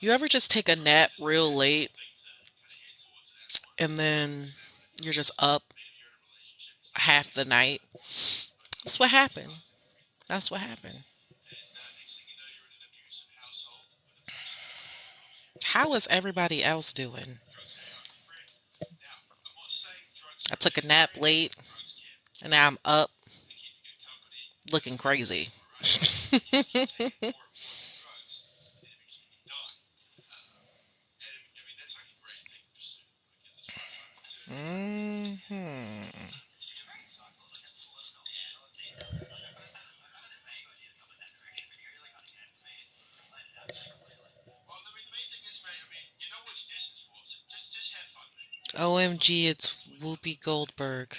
You ever just take a nap real late and then you're just up half the night? That's what happened. That's what happened. How is everybody else doing? I took a nap late and now I'm up looking crazy. Hmm. OMG, it's Whoopi Goldberg.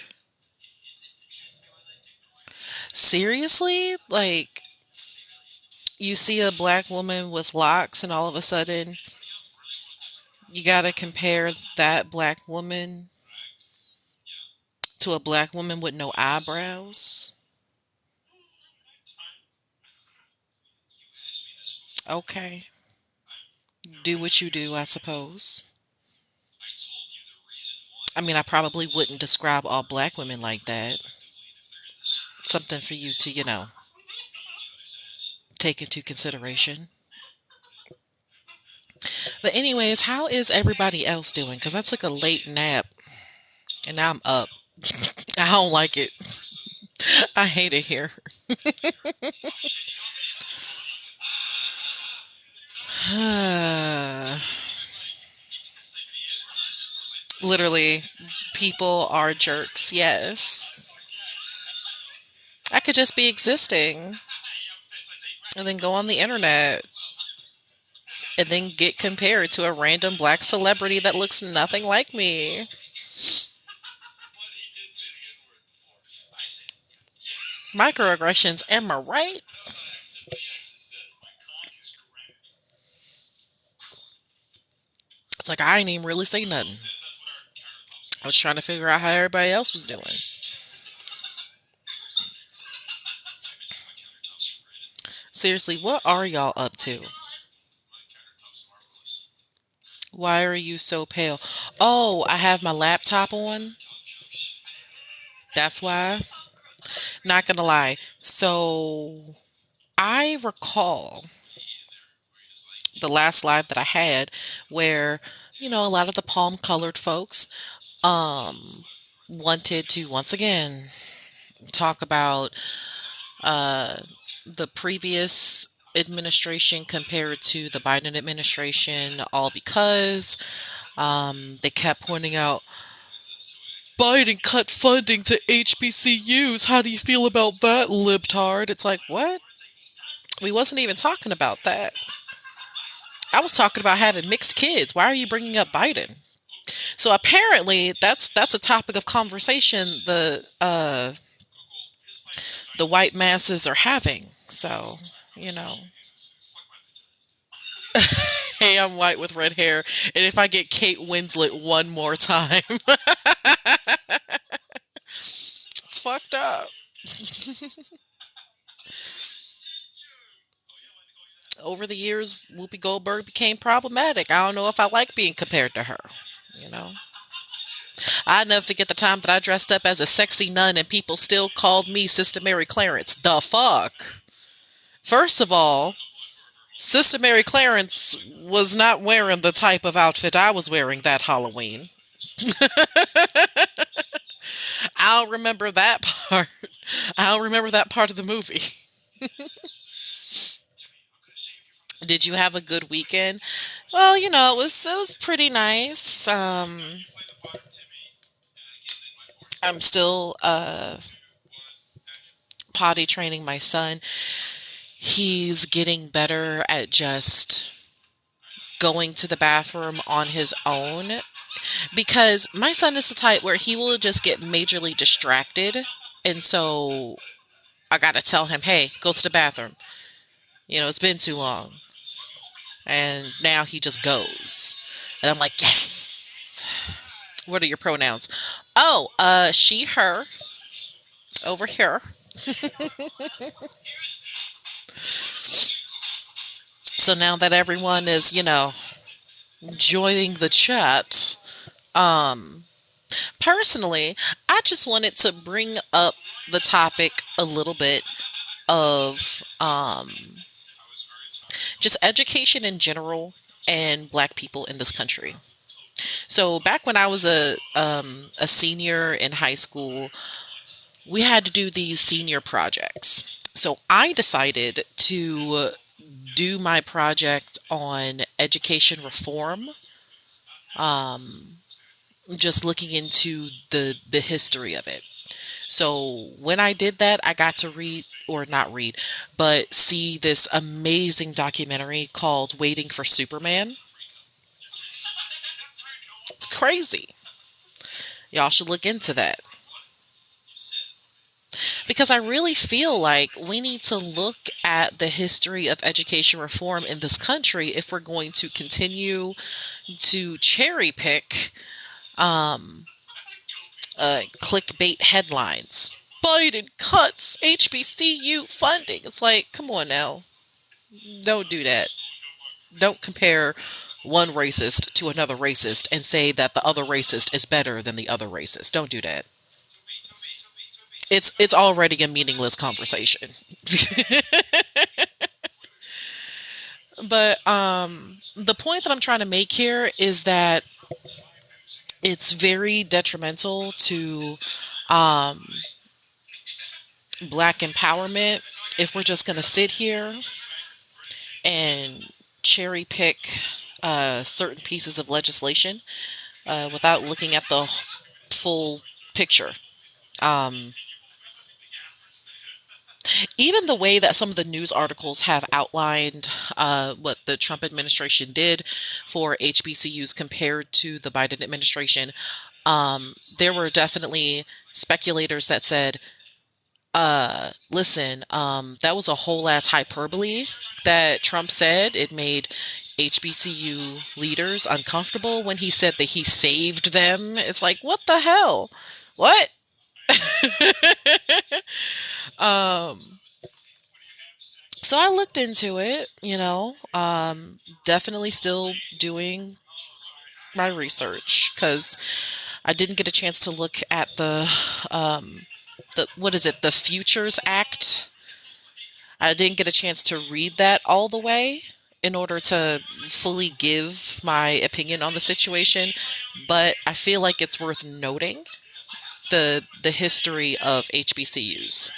Seriously? Like, you see a black woman with locks, and all of a sudden, you gotta compare that black woman to a black woman with no eyebrows? Okay. Do what you do, I suppose. I mean, I probably wouldn't describe all black women like that. Something for you to, take into consideration. But, anyways, how is everybody else doing? Because I took a late nap and now I'm up. I don't like it. I hate it here. Literally, people are jerks. Yes. I could just be existing and then go on the internet and then get compared to a random black celebrity that looks nothing like me. Microaggressions, am I right? It's like I ain't even really say nothing. I was trying to figure out how everybody else was doing. Seriously, what are y'all up to? Why are you so pale? Oh, I have my laptop on. That's why. Not gonna lie. So I recall the last live that I had where, a lot of the palm colored folks um wanted to once again talk about uh the previous administration compared to the Biden administration, all because they kept pointing out Biden cut funding to HBCUs. How do you feel about that, libtard? It's like, what? We wasn't even talking about that. I was talking about having mixed kids. Why are you bringing up Biden? So apparently, that's a topic of conversation the white masses are having. So, you know, hey, I'm white with red hair, and if I get Kate Winslet one more time, it's fucked up. Over the years, Whoopi Goldberg became problematic. I don't know if I like being compared to her. You know, I never forget the time that I dressed up as a sexy nun and people still called me Sister Mary Clarence. The fuck? First of all, Sister Mary Clarence was not wearing the type of outfit I was wearing that Halloween. I don't remember that part. I don't remember that part of the movie. Did you have a good weekend? Well, it was pretty nice. I'm still potty training my son. He's getting better at just going to the bathroom on his own because my son is the type where he will just get majorly distracted. And so I got to tell him, hey, go to the bathroom. It's been too long. And now he just goes. And I'm like, yes. What are your pronouns? Oh, she, her, over here. So now that everyone is, joining the chat, um, personally, I just wanted to bring up the topic a little bit of just education in general and black people in this country. So back when I was a senior in high school, we had to do these senior projects. So I decided to do my project on education reform, um, just looking into the history of it. So when I did that, I got to read, or not read, but see this amazing documentary called Waiting for Superman. It's crazy. Y'all should look into that. Because I really feel like we need to look at the history of education reform in this country if we're going to continue to cherry pick um, clickbait headlines. Biden cuts HBCU funding. It's like, come on now. Don't do that. Don't compare one racist to another racist and say that the other racist is better than the other racist. Don't do that. It's already a meaningless conversation. But the point that I'm trying to make here is that it's very detrimental to um, black empowerment if we're just going to sit here and cherry pick certain pieces of legislation without looking at the full picture. Um, Even the way that some of the news articles have outlined what the Trump administration did for HBCUs compared to the Biden administration, there were definitely speculators that said, listen, that was a whole ass hyperbole that Trump said. It made HBCU leaders uncomfortable when he said that he saved them. It's like, what the hell? What? um, so I looked into it, definitely still doing my research because I didn't get a chance to look at the what is it, the Futures Act. I didn't get a chance to read that all the way in order to fully give my opinion on the situation, but I feel like it's worth noting the history of HBCUs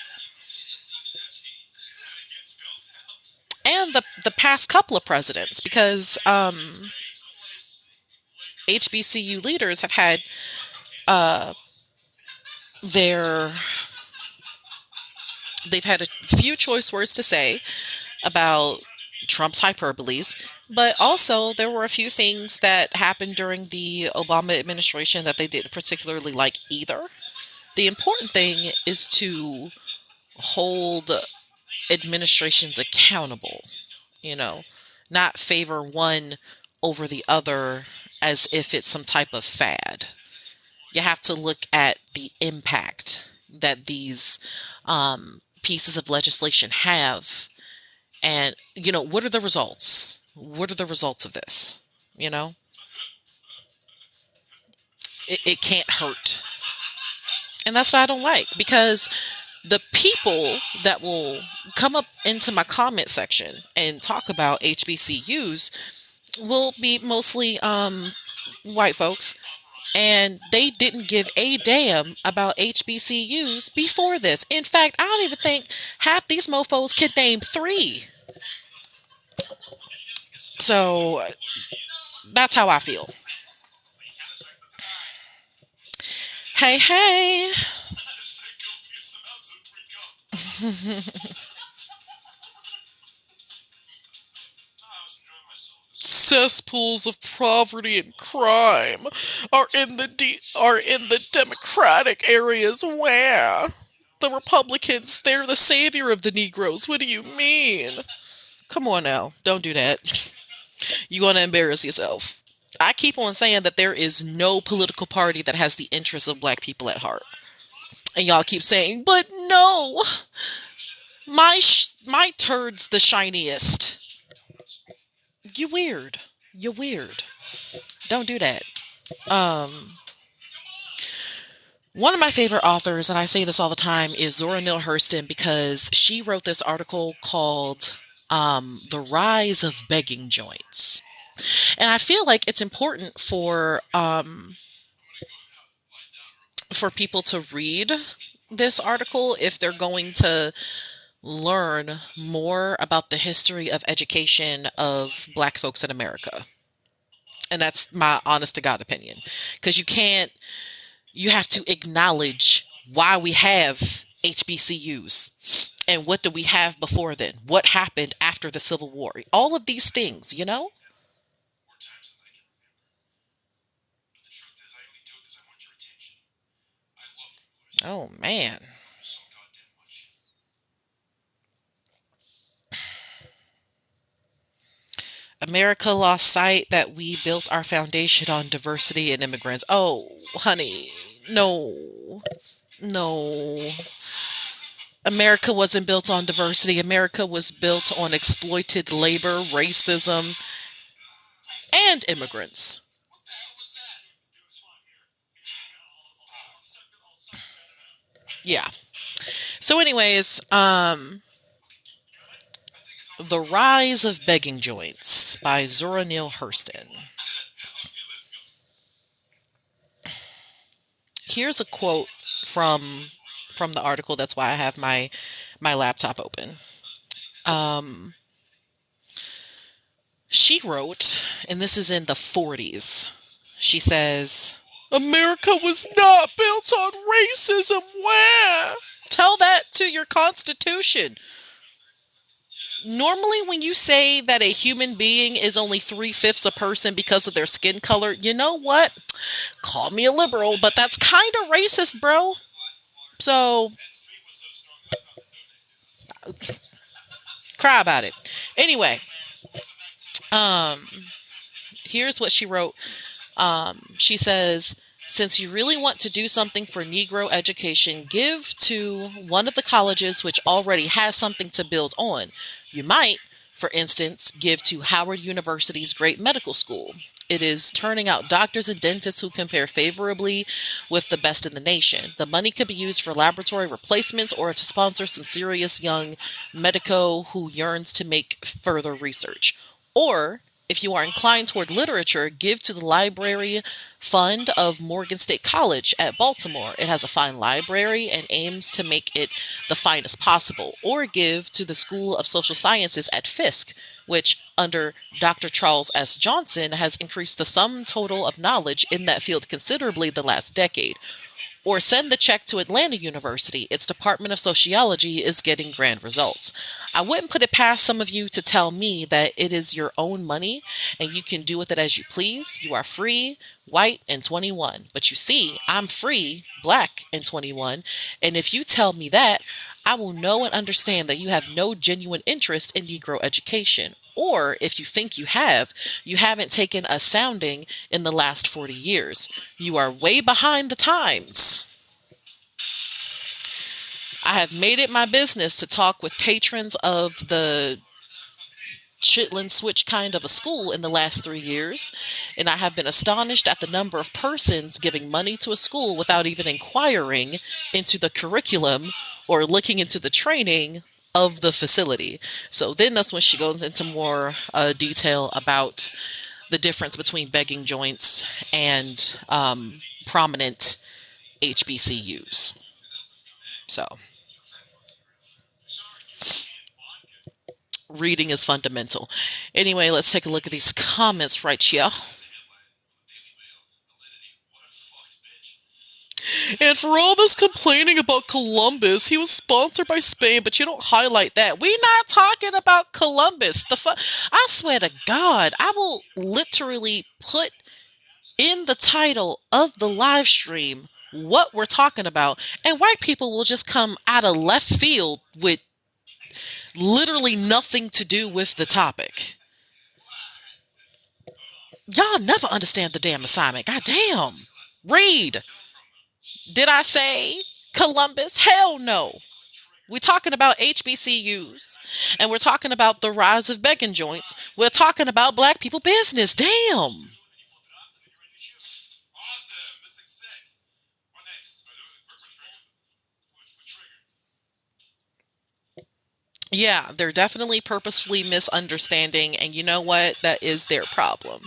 and the past couple of presidents because HBCU leaders have had uh, their they've had a few choice words to say about Trump's hyperboles, but also there were a few things that happened during the Obama administration that they didn't particularly like either. The important thing is to hold administrations accountable, you know, not favor one over the other as if it's some type of fad. You have to look at the impact that these pieces of legislation have, and what are the results? What are the results of this? You know, it can't hurt, and that's what I don't like because the people that will come up into my comment section and talk about HBCUs will be mostly white folks, and they didn't give a damn about HBCUs before this. In fact, I don't even think half these mofos could name three. So that's how I feel. Hey, hey. Cesspools of poverty and crime are in the Democratic areas where the Republicans, they're the savior of the Negroes. What do you mean? Come on now, don't do that. You're gonna embarrass yourself. I keep on saying that there is no political party that has the interests of black people at heart, and y'all keep saying, "But no, my turd's the shiniest." You weird. You're weird. Don't do that. Um, One of my favorite authors, and I say this all the time, is Zora Neale Hurston because she wrote this article called The Rise of Begging Joints. And I feel like it's important for people to read this article if they're going to learn more about the history of education of Black folks in America. And that's my honest to God opinion. Because you have to acknowledge why we have HBCUs and what do we have before then? What happened after the Civil War? All of these things, you know? Oh, man. America lost sight that we built our foundation on diversity and immigrants. Oh, honey, no, no. America wasn't built on diversity. America was built on exploited labor, racism, and immigrants. Yeah. So, anyways, The Rise of Begging Joints by Zora Neale Hurston. Here's a quote from from the article. That's why I have my laptop open. Um, she wrote, and this is in the 40s. She says, "America was not built on racism." Where? Tell that to your constitution. Normally, when you say that a human being is only three-fifths a person because of their skin color, you know what? Call me a liberal, but that's kind of racist, bro. So, cry about it. Anyway, um, here's what she wrote. She says, since you really want to do something for Negro education, give to one of the colleges which already has something to build on. You might, for instance, give to Howard University's great medical school. It is turning out doctors and dentists who compare favorably with the best in the nation. The money could be used for laboratory replacements or to sponsor some serious young medico who yearns to make further research. Or if you are inclined toward literature, give to the Library Fund of Morgan State College at Baltimore. It has a fine library and aims to make it the finest possible. Or give to the School of Social Sciences at Fisk, which, under Dr. Charles S. Johnson, has increased the sum total of knowledge in that field considerably the last decade. Or send the check to Atlanta University. Its Department of Sociology is getting grand results. I wouldn't put it past some of you to tell me that it is your own money and you can do with it as you please. You are free, white, and 21. But you see, I'm free, black, and 21. And if you tell me that, I will know and understand that you have no genuine interest in Negro education. Or if you think you haven't taken a sounding in the last 40 years. You are way behind the times. I have made it my business to talk with patrons of the Chitlin Switch kind of a school in the last 3 years, and I have been astonished at the number of persons giving money to a school without even inquiring into the curriculum or looking into the training of the facility. So then that's when she goes into more detail about the difference between begging joints and prominent HBCUs. So, reading is fundamental. Anyway, let's take a look at these comments right here. And for all this complaining about Columbus, he was sponsored by Spain, but you don't highlight that. We're not talking about Columbus. I swear to God, I will literally put in the title of the live stream what we're talking about, and white people will just come out of left field with literally nothing to do with the topic. Y'all never understand the damn assignment. God damn. Read. Did I say Columbus? Hell no. We're talking about HBCUs, and we're talking about the rise of begging joints. We're talking about black people business. Damn. Yeah, they're definitely purposefully misunderstanding, and you know what? That is their problem.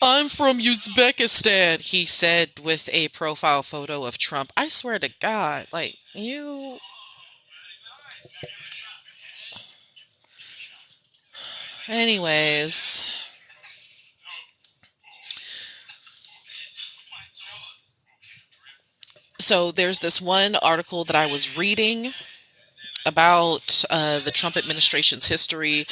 I'm from Uzbekistan, he said with a profile photo of Trump. I swear to God, like, you. Anyways, so there's this one article that I was reading about the Trump administration's history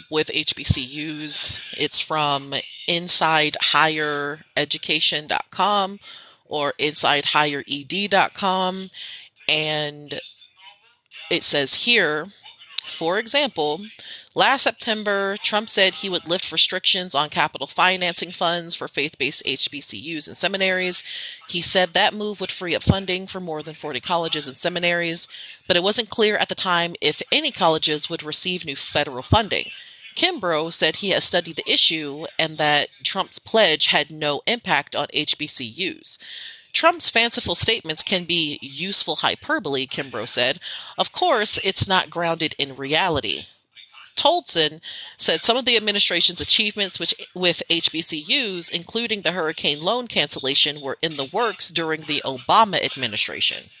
with HBCUs. It's from InsideHigherEducation.com or InsideHigherED.com. And it says here, for example, last September, Trump said he would lift restrictions on capital financing funds for faith based HBCUs and seminaries. He said that move would free up funding for more than 40 colleges and seminaries, but it wasn't clear at the time if any colleges would receive new federal funding. Kimbrough said he has studied the issue and that Trump's pledge had no impact on HBCUs. Trump's fanciful statements can be useful hyperbole, Kimbrough said. Of course, it's not grounded in reality. Tolson said some of the administration's achievements with HBCUs, including the hurricane loan cancellation, were in the works during the Obama administration.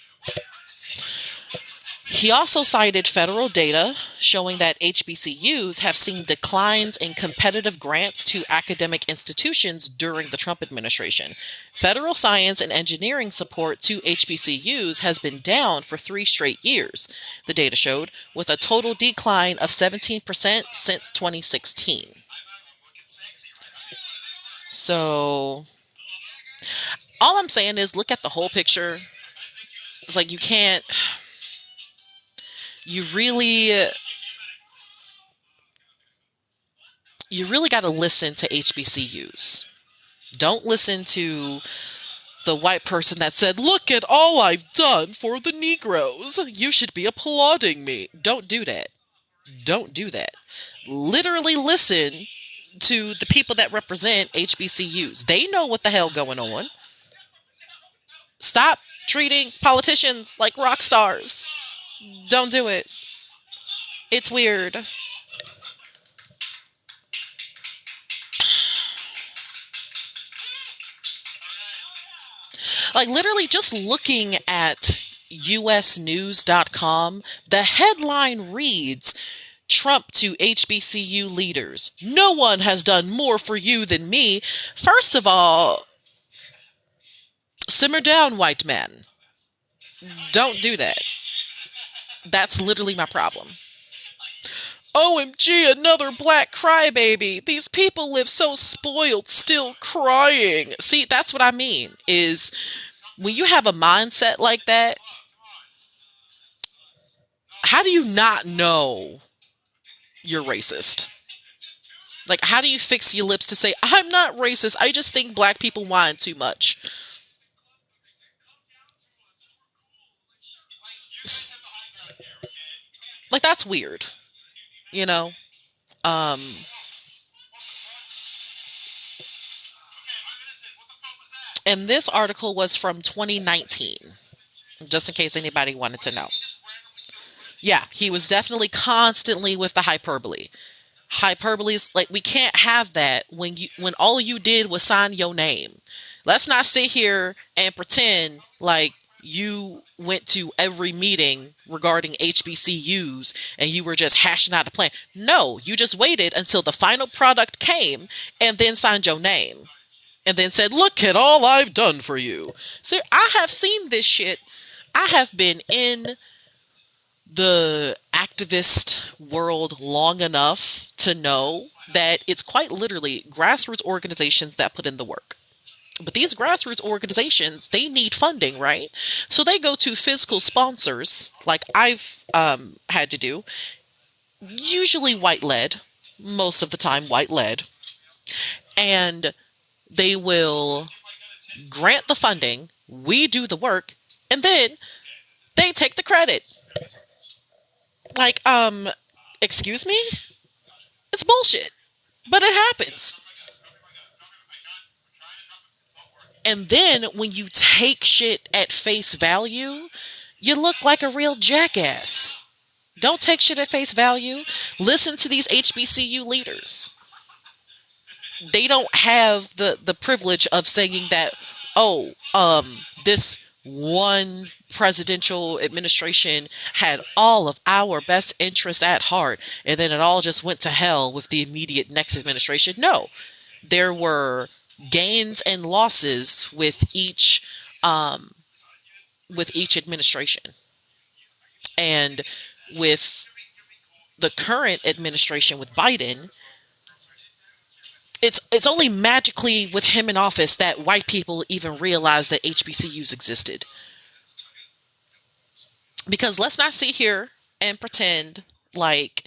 He also cited federal data showing that HBCUs have seen declines in competitive grants to academic institutions during the Trump administration. Federal science and engineering support to HBCUs has been down for 3 straight years, the data showed, with a total decline of 17% since 2016. So, all I'm saying is look at the whole picture. It's like you really you really got to listen to HBCUs. Don't listen to the white person that said, "Look at all I've done for the Negroes. You should be applauding me." Don't do that. Don't do that. Literally listen to the people that represent HBCUs. They know what the hell going on. Stop treating politicians like rock stars. Don't do it. It's weird. Like literally just looking at usnews.com, the headline reads Trump to HBCU leaders. No one has done more for you than me. First of all, simmer down, white man. Don't do that. That's literally my problem. OMG, another black crybaby. These people live so spoiled, still crying. See, that's what I mean. Is when you have a mindset like that, how do you not know you're racist? Like, how do you fix your lips to say, I'm not racist, I just think black people whine too much? Like, that's weird, you know? Um, and this article was from 2019, just in case anybody wanted to know. Yeah, he was definitely constantly with the hyperbole. Hyperboles, like we can't have that when all you did was sign your name. Let's not sit here and pretend like you went to every meeting regarding HBCUs and you were just hashing out a plan. No, you just waited until the final product came and then signed your name and then said, "Look at all I've done for you." So I have seen this shit. I have been in the activist world long enough to know that it's quite literally grassroots organizations that put in the work. But these grassroots organizations, they need funding, right? So they go to physical sponsors, like I've had to do, usually white led, most of the time white led, and they will grant the funding, we do the work, and then they take the credit. Like, excuse me? It's bullshit. But it happens. And then when you take shit at face value, you look like a real jackass. Don't take shit at face value. Listen to these HBCU leaders. They don't have the privilege of saying that, oh, this one presidential administration had all of our best interests at heart, and then it all just went to hell with the immediate next administration. No, there were gains and losses um, with each administration, and with the current administration with Biden, it's only magically with him in office that white people even realize that HBCUs existed. Because let's not sit here and pretend like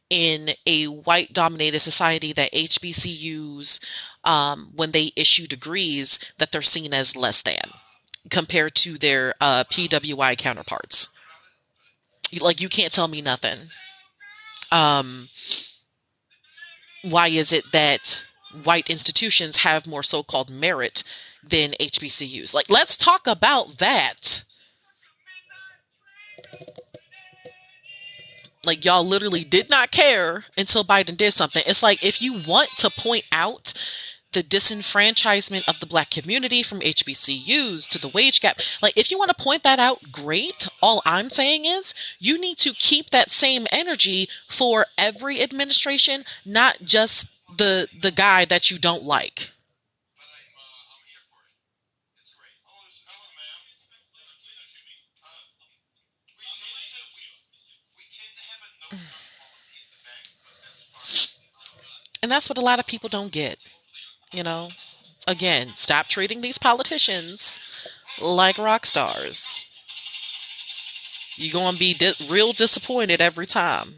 in a white dominated society that HBCUs, when they issue degrees, that they're seen as less than compared to their PWI counterparts. Like, you can't tell me nothing. Um, why is it that white institutions have more so-called merit than HBCUs? Like, let's talk about that. Like, y'all literally did not care until Biden did something. It's like, if you want to point out the disenfranchisement of the black community from HBCUs to the wage gap, like, if you want to point that out, great. All I'm saying is you need to keep that same energy for every administration, not just the guy that you don't like. And that's what a lot of people don't get, you know? Again, stop treating these politicians like rock stars. You're going to be real disappointed every time.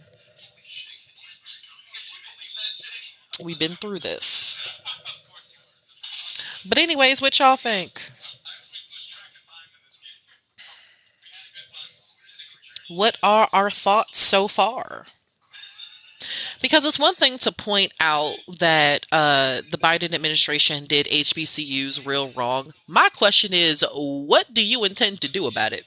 We've been through this. But, anyways, what y'all think? What are our thoughts so far? Because it's one thing to point out that the Biden administration did HBCUs real wrong. My question is, what do you intend to do about it?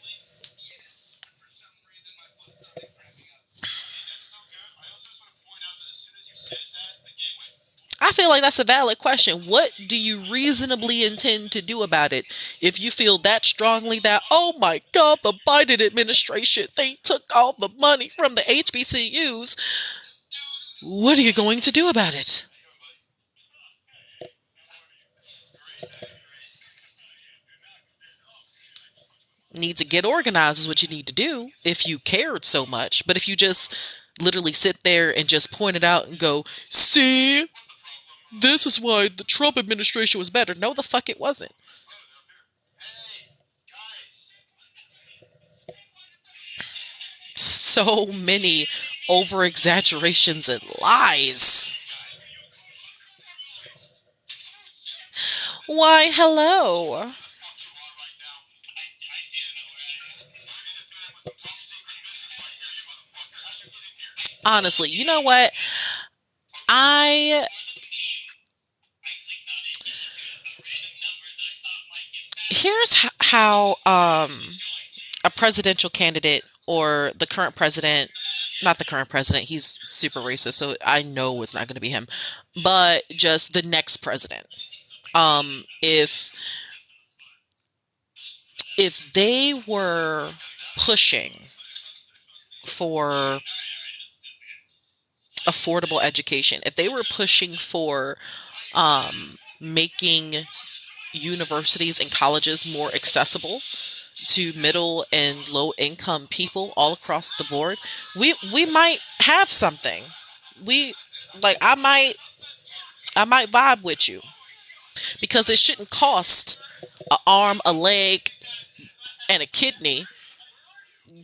I feel like that's a valid question. What do you reasonably intend to do about it? If you feel that strongly that, oh my God, the Biden administration, they took all the money from the HBCUs, what are you going to do about it? Need to get organized is what you need to do if you cared so much. But if you just literally sit there and just point it out and go, see, this is why the Trump administration was better. No, the fuck it wasn't. So many over exaggerations and lies. Why, hello. Honestly, you know what? I Here's how a presidential candidate, or the current president, not the current president, he's super racist, so I know it's not going to be him, but just the next president. If they were pushing for affordable education, if they were pushing for um, making universities and colleges more accessible to middle and low income people all across the board, we might have something. We like I might vibe with you, because it shouldn't cost an arm, a leg, and a kidney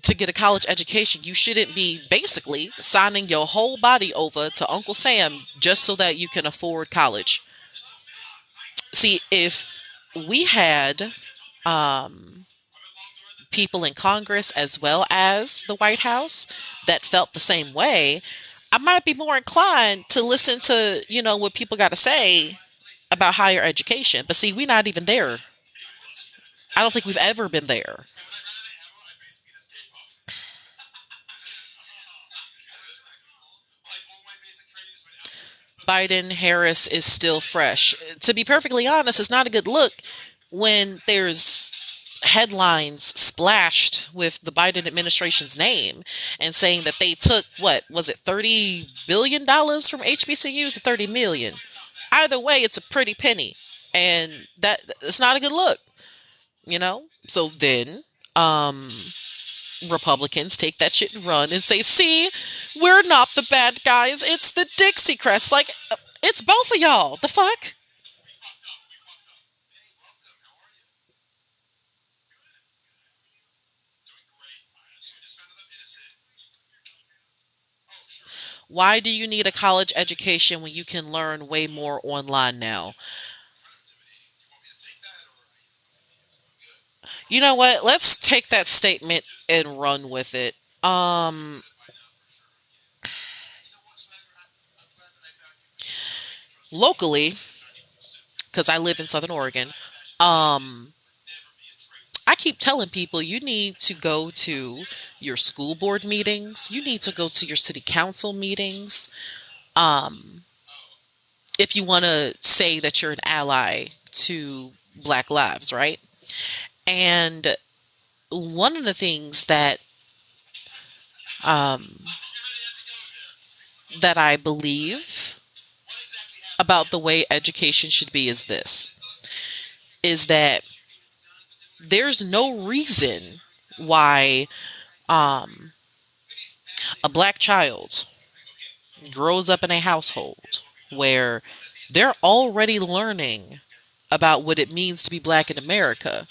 to get a college education. You shouldn't be basically signing your whole body over to Uncle Sam just so that you can afford college. See, if we had um, people in Congress as well as the White House that felt the same way, I might be more inclined to listen to, what people got to say about higher education. But see, we're not even there. I don't think we've ever been there. Biden Harris is still fresh. To be perfectly honest, it's not a good look when there's headlines splashed with the Biden administration's name and saying that they took, what was it, $30 billion from HBCUs, to 30 million. Either way, it's a pretty penny, and that it's not a good look, you know. So then, um, Republicans take that shit and run and say, "See, we're not the bad guys. It's the Dixiecrats." Like, it's both of y'all. The fuck? Why do you need a college education when you can learn way more online now? You know what? Let's take that statement and run with it. Locally, because I live in Southern Oregon, um, I keep telling people you need to go to your school board meetings. You need to go to your city council meetings. Um, if you want to say that you're an ally to Black Lives, right? And one of the things um, that I believe about the way education should be is that there's no reason why um, a black child grows up in a household where they're already learning about what it means to be black in America.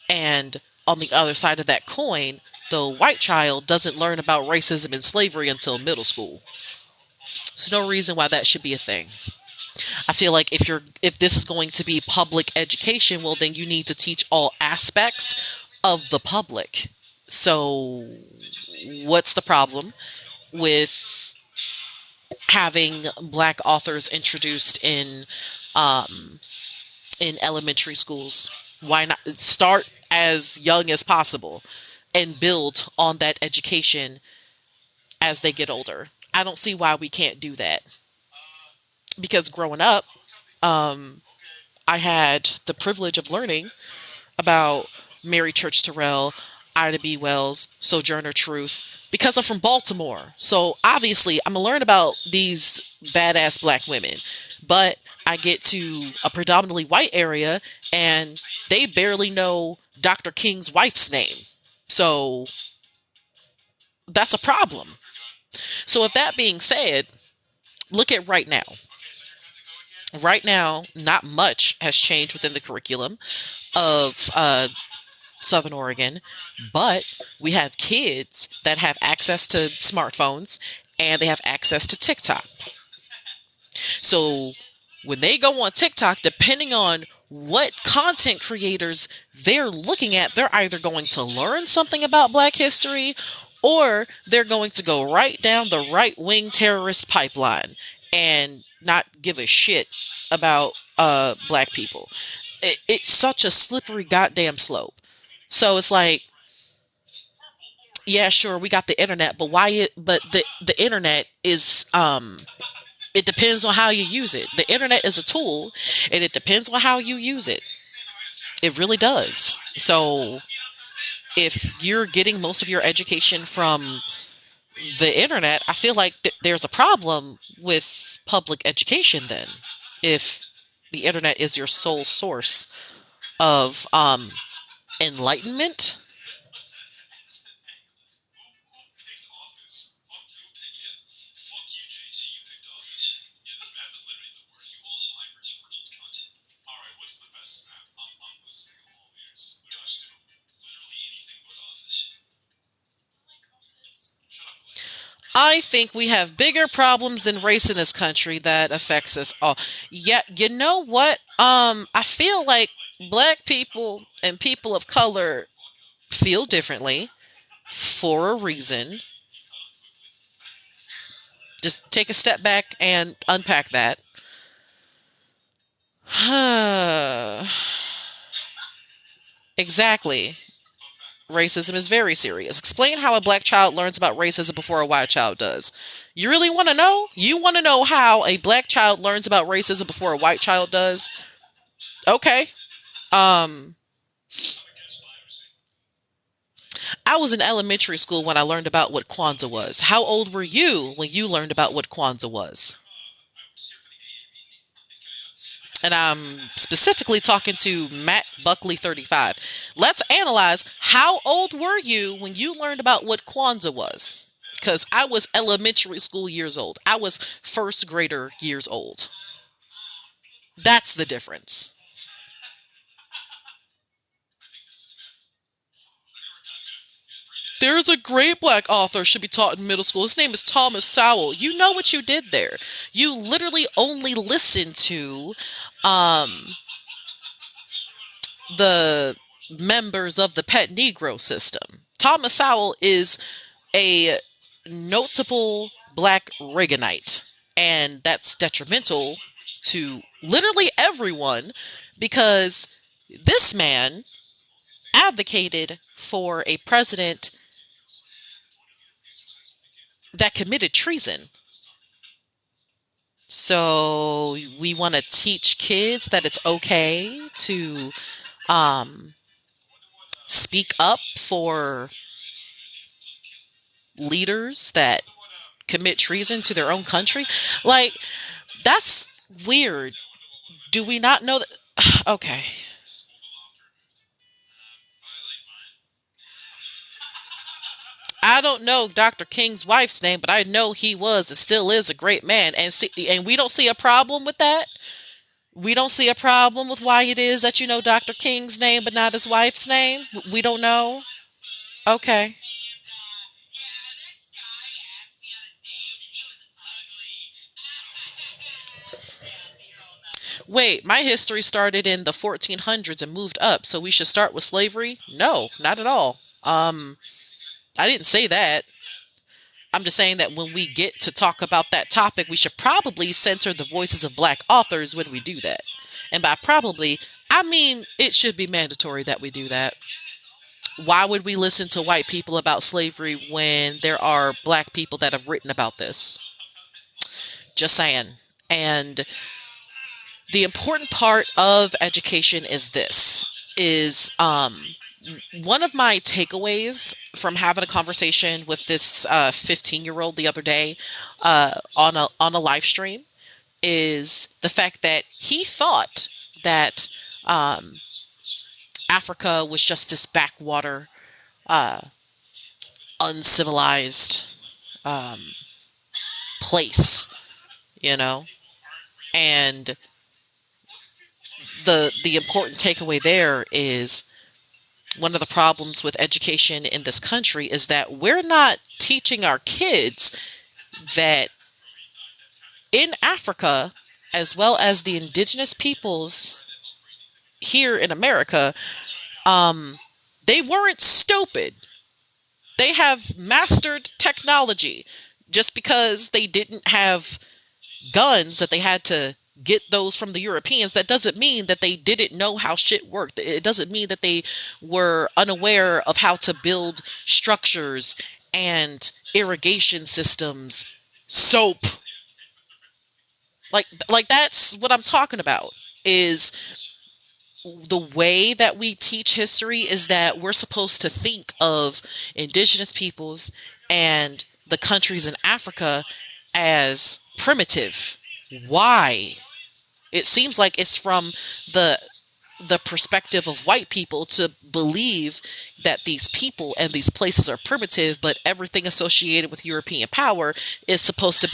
And on the other side of that coin, the white child doesn't learn about racism and slavery until middle school. There's no reason why that should be a thing. I feel like if this is going to be public education, well then you need to teach all aspects of the public. So what's the problem with having black authors introduced um, in elementary schools? Why not start as young as possible and build on that education as they get older? I don't see why we can't do that because growing up, um, I had the privilege of learning about Mary Church Terrell, Ida B. Wells, Sojourner Truth, because I'm from Baltimore. So obviously, I'm gonna learn about these badass black women. But I get to a predominantly white area and they barely know Dr. King's wife's name. So that's a problem. So, with that being said, look at right now. Right now, not much has changed within the curriculum of Southern Oregon, but we have kids that have access to smartphones and they have access to TikTok. So when they go on TikTok, depending on what content creators they're looking at, they're either going to learn something about Black history or they're going to go right down the right wing terrorist pipeline and not give a shit about Black people. It's such a slippery goddamn slope. So it's like, yeah, sure, we got the internet, but the internet is it depends on how you use it. The internet is a tool and it depends on how you use it. It really does. So if you're getting most of your education from the internet, I feel like there's a problem with public education then. If the internet is your sole source of enlightenment. I think we have bigger problems than race in this country that affects us all. Yeah, you know what? I feel like black people and people of color feel differently for a reason. Just take a step back and unpack that. Exactly. Racism is very serious. Explain how a black child learns about racism before a white child does. You really want to know? You want to know how a black child learns about racism before a white child does? Okay. Um, I was in elementary school when I learned about what Kwanzaa was. How old were you when you learned about what Kwanzaa was? And I'm specifically talking to Matt Buckley 35. Let's analyze how old were you when you learned about what Kwanzaa was? Because I was elementary school years old. I was first grader years old. That's the difference. There's a great black author should be taught in middle school. His name is Thomas Sowell. You know what you did there. You literally only listened to um, the members of the pet Negro system. Thomas Sowell is a notable black Reaganite, and that's detrimental to literally everyone because this man advocated for a president that committed treason. So we want to teach kids that it's okay to um, speak up for leaders that commit treason to their own country. Like, that's weird. Do we not know that? Okay. I don't know Dr. King's wife's name, but I know he was and still is a great man. And we don't see a problem with that. We don't see a problem with why it is that you know Dr. King's name but not his wife's name. We don't know. Okay. Wait, my history started in the 1400s and moved up, so we should start with slavery? No, not at all. I didn't say that. I'm just saying that when we get to talk about that topic, we should probably censor the voices of black authors when we do that. And by probably, I mean it should be mandatory that we do that. Why would we listen to white people about slavery when there are black people that have written about this? Just saying. And the important part of education is this is one of my takeaways from having a conversation with this 15-year-old the other day on a live stream is the fact that he thought that um, Africa was just this backwater, uh, uncivilized um, place, you know. And the important takeaway there is one of the problems with education in this country is that we're not teaching our kids that in Africa, as well as the indigenous peoples here in America, um, they weren't stupid. They have mastered technology. Just because they didn't have guns that they had to get those from the Europeans, that doesn't mean that they didn't know how shit worked. It doesn't mean that they were unaware of how to build structures and irrigation systems, soap. Like that's what I'm talking about. Is the way that we teach history is that we're supposed to think of indigenous peoples and the countries in Africa as primitive. Why? It seems like it's from the the perspective of white people to believe that these people and these places are primitive, but everything associated with European power is supposed to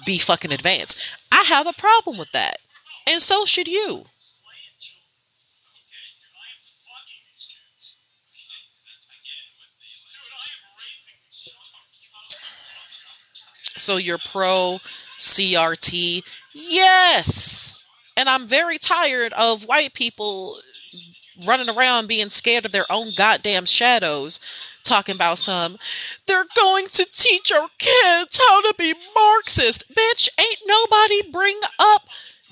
be fucking advanced. I have a problem with that, and so should you. So you're pro CRT? Yes. And I'm very tired of white people running around being scared of their own goddamn shadows, talking about they're going to teach our kids how to be Marxist. Bitch, ain't nobody bring up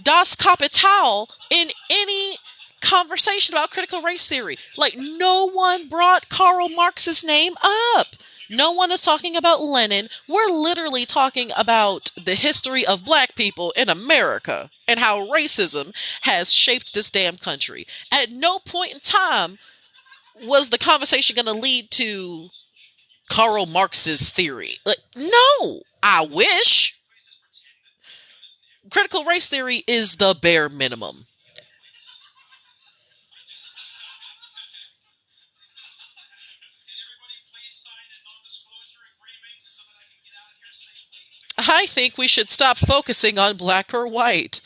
Das Kapital in any conversation about critical race theory. Like, no one brought Karl Marx's name up. No one is talking about Lenin. We're literally talking about the history of black people in America and how racism has shaped this damn country. At no point in time was the conversation going to lead to Karl Marx's theory. Like, no, I wish. Critical race theory is the bare minimum. I think we should stop focusing on black or white.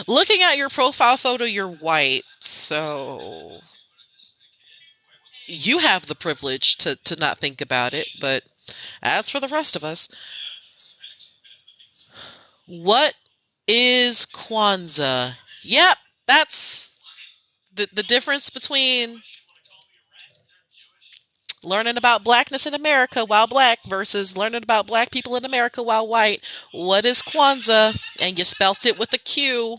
Looking at your profile photo, you're white, so you have the privilege to not think about it. But as for the rest of us, what is Kwanzaa? Yep, that's the difference between learning about blackness in America while black versus learning about black people in America while white. What is Kwanzaa? And you spelt it with a Q.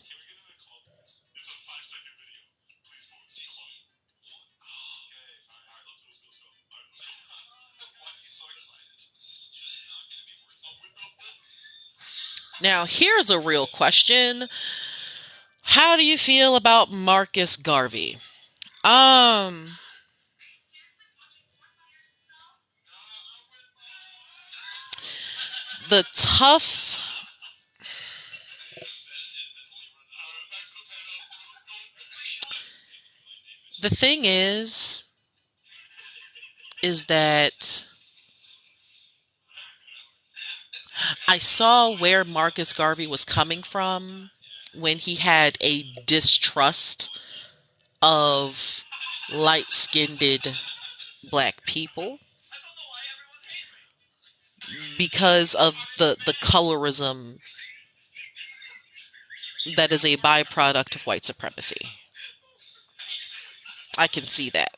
Now, here's a real question. How do you feel about Marcus Garvey? Um, the tough the thing is that I saw where Marcus Garvey was coming from when he had a distrust of light-skinned black people because of the colorism that is a byproduct of white supremacy. I can see that.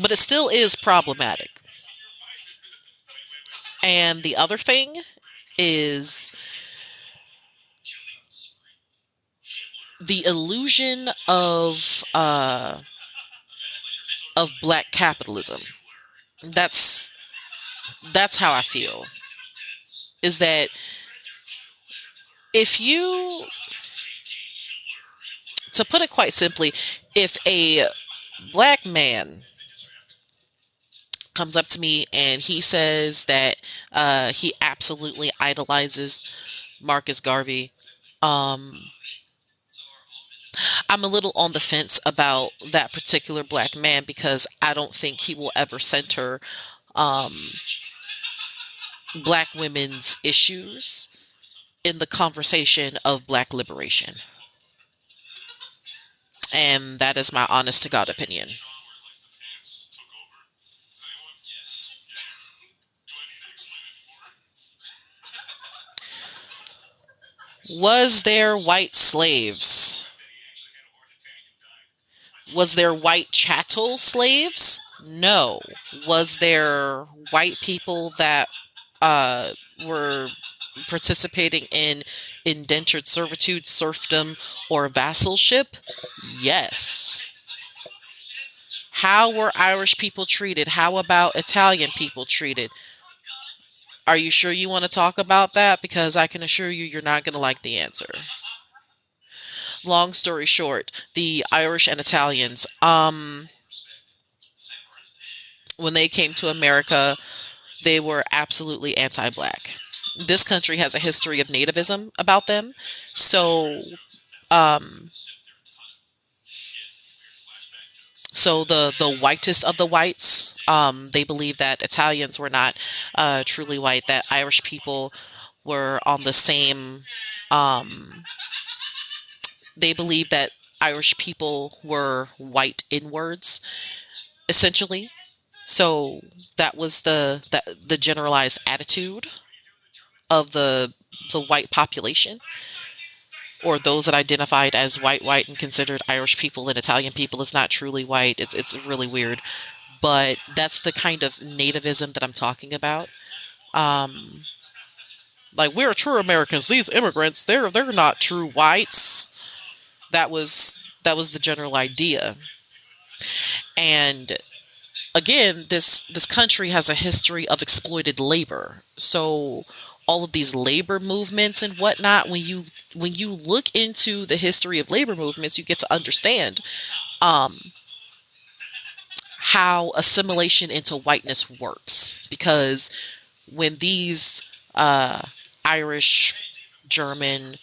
But it still is problematic. And the other thing is the illusion of black capitalism. That's that's how I feel. Is that if you, to put it quite simply, if a black man comes up to me and he says that he absolutely idolizes Marcus Garvey, um, I'm a little on the fence about that particular black man because I don't think he will ever center um, black women's issues in the conversation of black liberation. And that is my honest to God opinion. Was there white slaves? Was there white chattel slaves? No. Was there white people that uh, were participating in indentured servitude, serfdom, or vassalship? Yes. How were Irish people treated? How about Italian people treated? Are you sure you want to talk about that? Because I can assure you, you're not going to like the answer. Long story short, the Irish and Italians, when they came to America, they were absolutely anti-black. This country has a history of nativism about them. So, um, so the whitest of the whites, they believe that Italians were not truly white. That Irish people were on the same. Um, they believe that Irish people were white inwards, essentially. So that was the generalized attitude of the white population, or those that identified as white and considered Irish people and Italian people as not truly white. It's really weird, but that's the kind of nativism that I'm talking about. Um, like, we're true Americans. These immigrants, they're not true whites. That was the general idea. And again, this country has a history of exploited labor. So all of these labor movements and whatnot, when you look into the history of labor movements, you get to understand um, how assimilation into whiteness works. Because when these uh, Irish, German,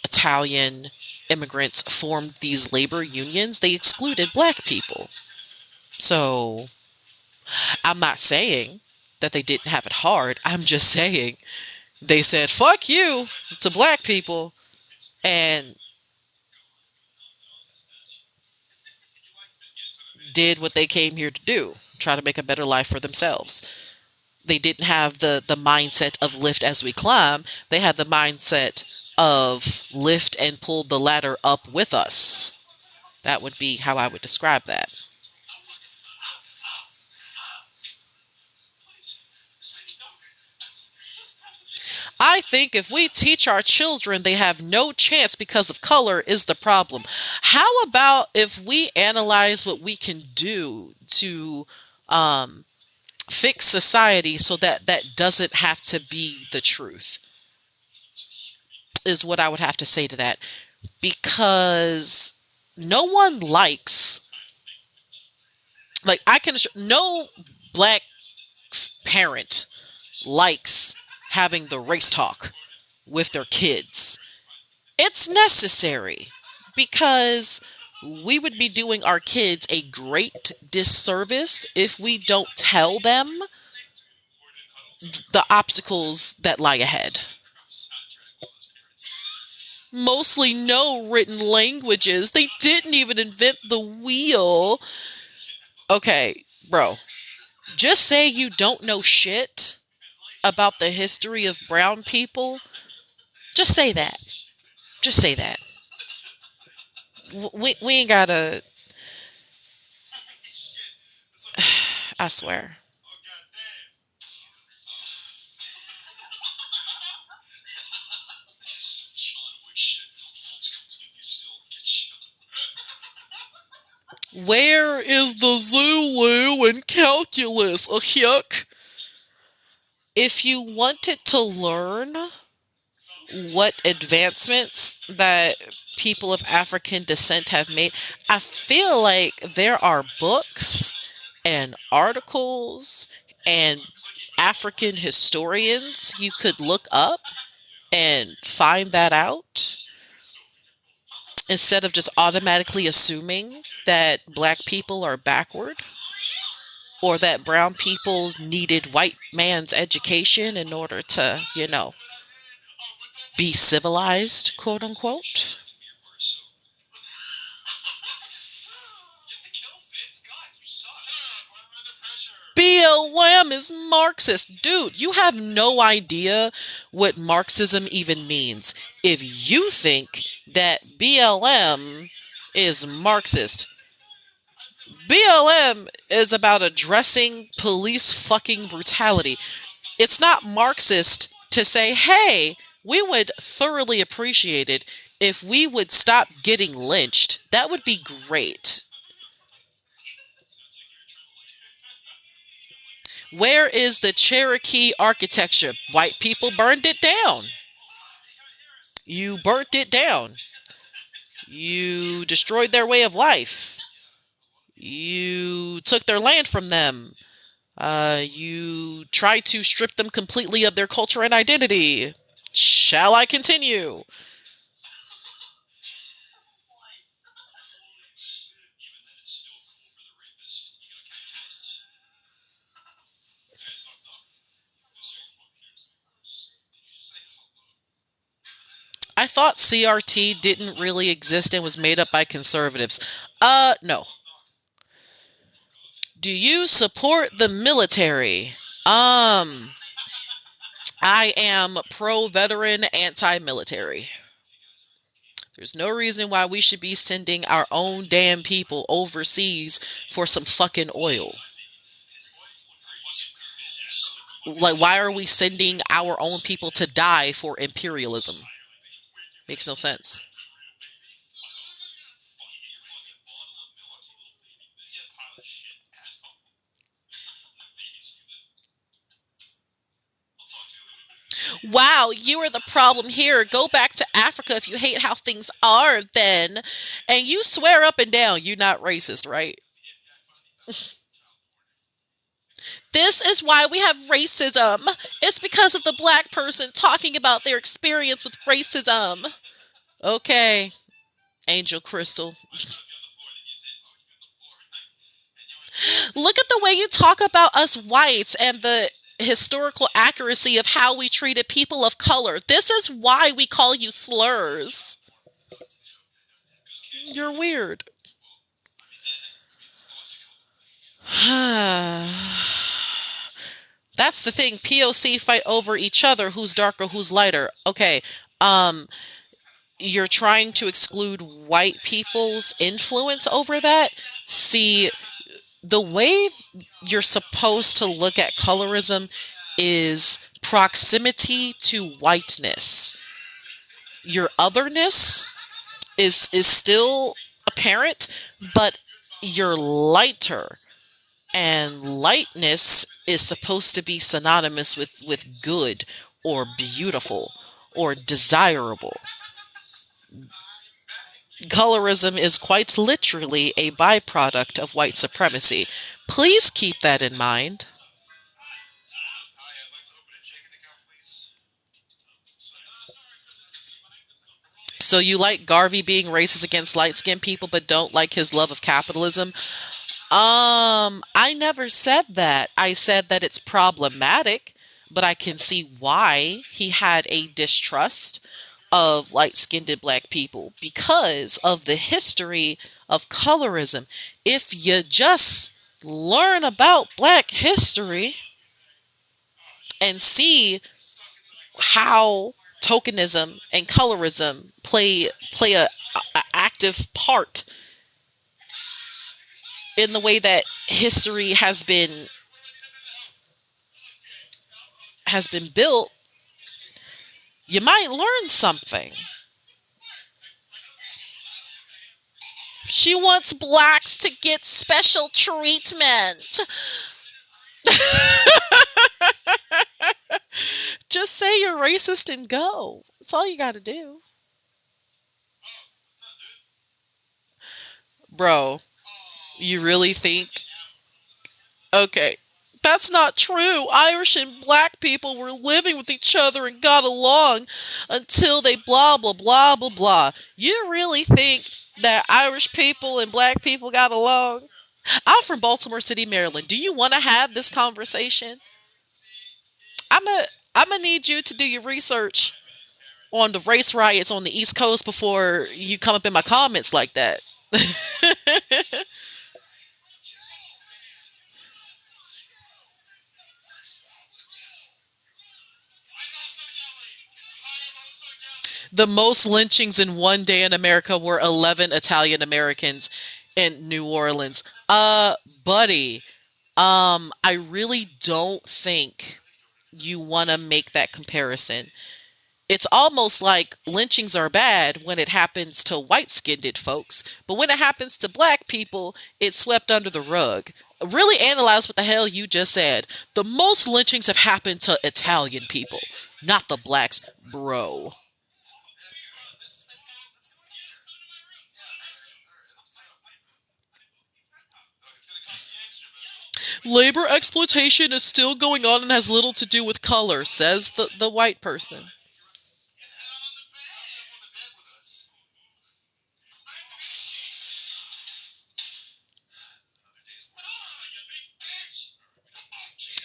Italian immigrants formed these labor unions, they excluded black people. So I'm not saying that they didn't have it hard. I'm just saying they said, fuck you to black people, and did what they came here to do, try to make a better life for themselves. They didn't have the mindset of lift as we climb. They had the mindset of lift and pull the ladder up with us. That would be how I would describe that. I think if we teach our children they have no chance because of color is the problem. How about if we analyze what we can do to um, fix society so that that doesn't have to be the truth, is what I would have to say to that. Because no one likes, like, no black parent likes having the race talk with their kids. It's necessary because we would be doing our kids a great disservice if we don't tell them the obstacles that lie ahead. Mostly no written languages. They didn't even invent the wheel. Okay, bro, just say you don't know shit about the history of brown people. Just say that. Just say that. We ain't gotta. I swear. Where is the Zulu in calculus? Oh, yuck. If you wanted to learn what advancements that people of African descent have made, I feel like there are books and articles and African historians you could look up and find that out, instead of just automatically assuming that black people are backward, or that brown people needed white man's education in order to, be civilized, quote unquote. BLM is Marxist. Dude, you have no idea what Marxism even means. If you think that BLM is Marxist, BLM is about addressing police fucking brutality. It's not Marxist to say, hey, we would thoroughly appreciate it if we would stop getting lynched. That would be great. Where is the Cherokee architecture? White people burned it down. You burnt it down. You destroyed their way of life. You took their land from them. You tried to strip them completely of their culture and identity. Shall I continue? I thought CRT didn't really exist and was made up by conservatives. No. Do you support the military? Um, I am pro veteran, anti military. There's no reason why we should be sending our own damn people overseas for some fucking oil. Like, why are we sending our own people to die for imperialism? Makes no sense. Wow, you are the problem here. Go back to Africa if you hate how things are, then. And you swear up and down you're not racist, right? This is why we have racism. It's because of the black person talking about their experience with racism. Okay, Angel Crystal. Look at the way you talk about us whites and the historical accuracy of how we treated people of color. This is why we call you slurs. You're weird. That's the thing. POC fight over each other. Who's darker? Who's lighter? Okay. Um, you're trying to exclude white people's influence over that. See, the way you're supposed to look at colorism is proximity to whiteness. Your otherness is still apparent, but you're lighter. And lightness is supposed to be synonymous with good or beautiful or desirable. Colorism is quite literally a byproduct of white supremacy. Please keep that in mind. So you like Garvey being racist against light skinned people but don't like his love of capitalism? I never said that. I said that it's problematic, but I can see why he had a distrust of light skinned black people because of the history of colorism. If you just learn about black history and see how tokenism and colorism play a active part in the way that history has been built, you might learn something. She wants blacks to get special treatment. Just say you're racist and go. That's all you got to do. Bro, you really think? Okay. That's not true. Irish and black people were living with each other and got along until they blah, blah, blah, blah, blah. You really think that Irish people and black people got along? I'm from Baltimore City, Maryland. Do you want to have this conversation? I'm a I'm gonna need you to do your research on the race riots on the East Coast before you come up in my comments like that. The most lynchings in one day in America were 11 Italian Americans in New Orleans. Buddy, I really don't think you want to make that comparison. It's almost like lynchings are bad when it happens to white skinned folks, but when it happens to black people, it's swept under the rug. Really analyze what the hell you just said. The most lynchings have happened to Italian people, not the blacks, bro. Labor exploitation is still going on and has little to do with color, says the white person.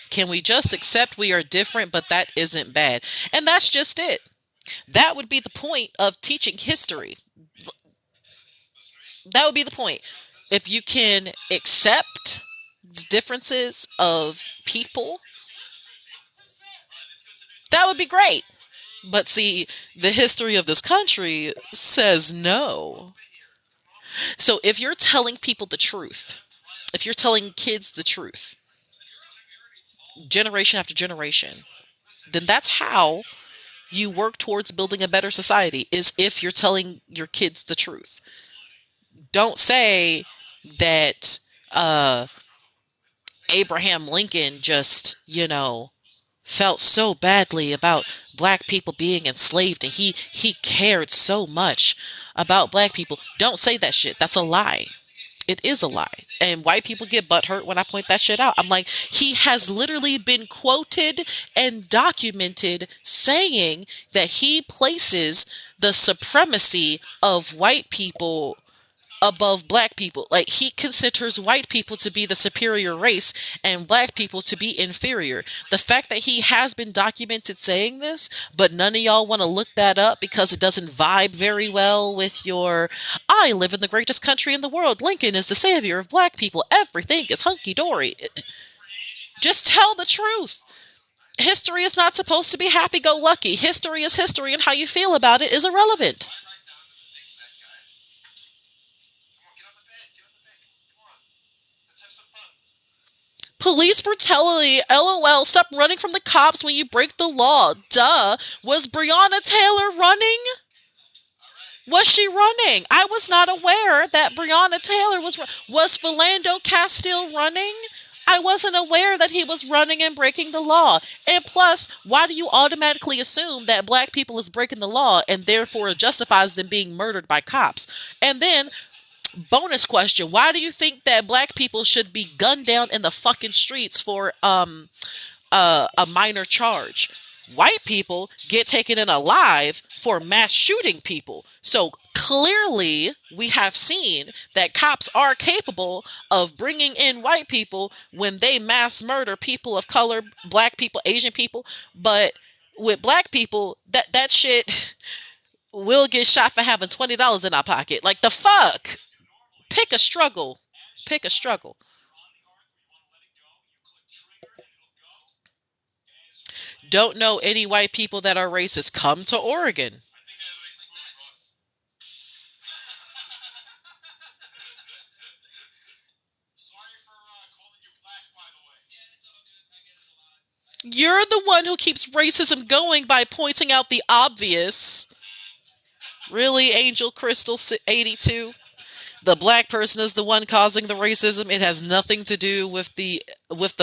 Can we just accept we are different, but that isn't bad? And that's just it. That would be the point of teaching history. That would be the point. If you can accept differences of people, that would be great. But see, the history of this country says no. So if you're telling people the truth, if you're telling kids the truth, generation after generation, then that's how you work towards building a better society, is if you're telling your kids the truth. Don't say that uh, Abraham Lincoln just, felt so badly about black people being enslaved and he cared so much about black people. Don't say that shit. That's a lie. It is a lie. And white people get butthurt when I point that shit out. I'm like, he has literally been quoted and documented saying that he places the supremacy of white people above black people. Like, he considers white people to be the superior race and black people to be inferior. The fact that he has been documented saying this, but none of y'all want to look that up because it doesn't vibe very well with your I live in the greatest country in the world. Lincoln is the savior of black people. Everything is hunky dory. Just tell the truth. History is not supposed to be happy go lucky. History is history, and how you feel about it is irrelevant. Police brutality, lol. Stop running from the cops when you break the law. Duh. Was Breonna Taylor running? Was she running? I was not aware that Breonna Taylor was Philando Castile running? I wasn't aware that he was running and breaking the law. And plus, why do you automatically assume that black people is breaking the law and therefore it justifies them being murdered by cops? And then, bonus question, why do you think that black people should be gunned down in the fucking streets for a minor charge? White people get taken in alive for mass shooting people. So clearly, we have seen that cops are capable of bringing in white people when they mass murder people of color, black people, Asian people. But with black people, that shit will get shot for having $20 in our pocket. Like, the fuck? Pick a struggle. Pick a struggle. Don't know any white people that are racist. Come to Oregon. You're the one who keeps racism going by pointing out the obvious. Really, Angel Crystal 82? The black person is the one causing the racism. It has nothing to do with the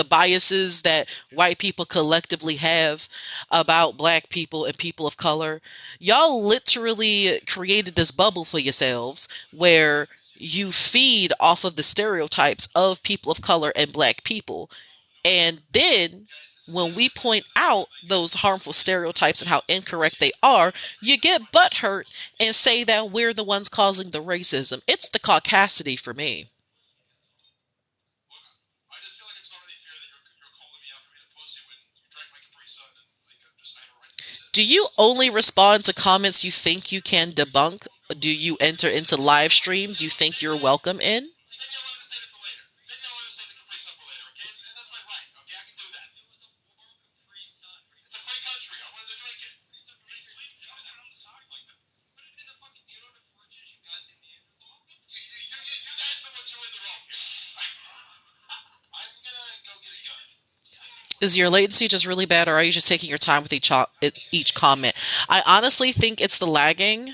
biases that white people collectively have about black people and people of color. Y'all literally created this bubble for yourselves where you feed off of the stereotypes of people of color and black people. And then when we point out those harmful stereotypes and how incorrect they are, you get butthurt and say that we're the ones causing the racism. It's the caucasity for me. Do you only respond to comments you think you can debunk? Do you enter into live streams you think you're welcome in? Is your latency just really bad, or are you just taking your time with each comment? I honestly think it's the lagging.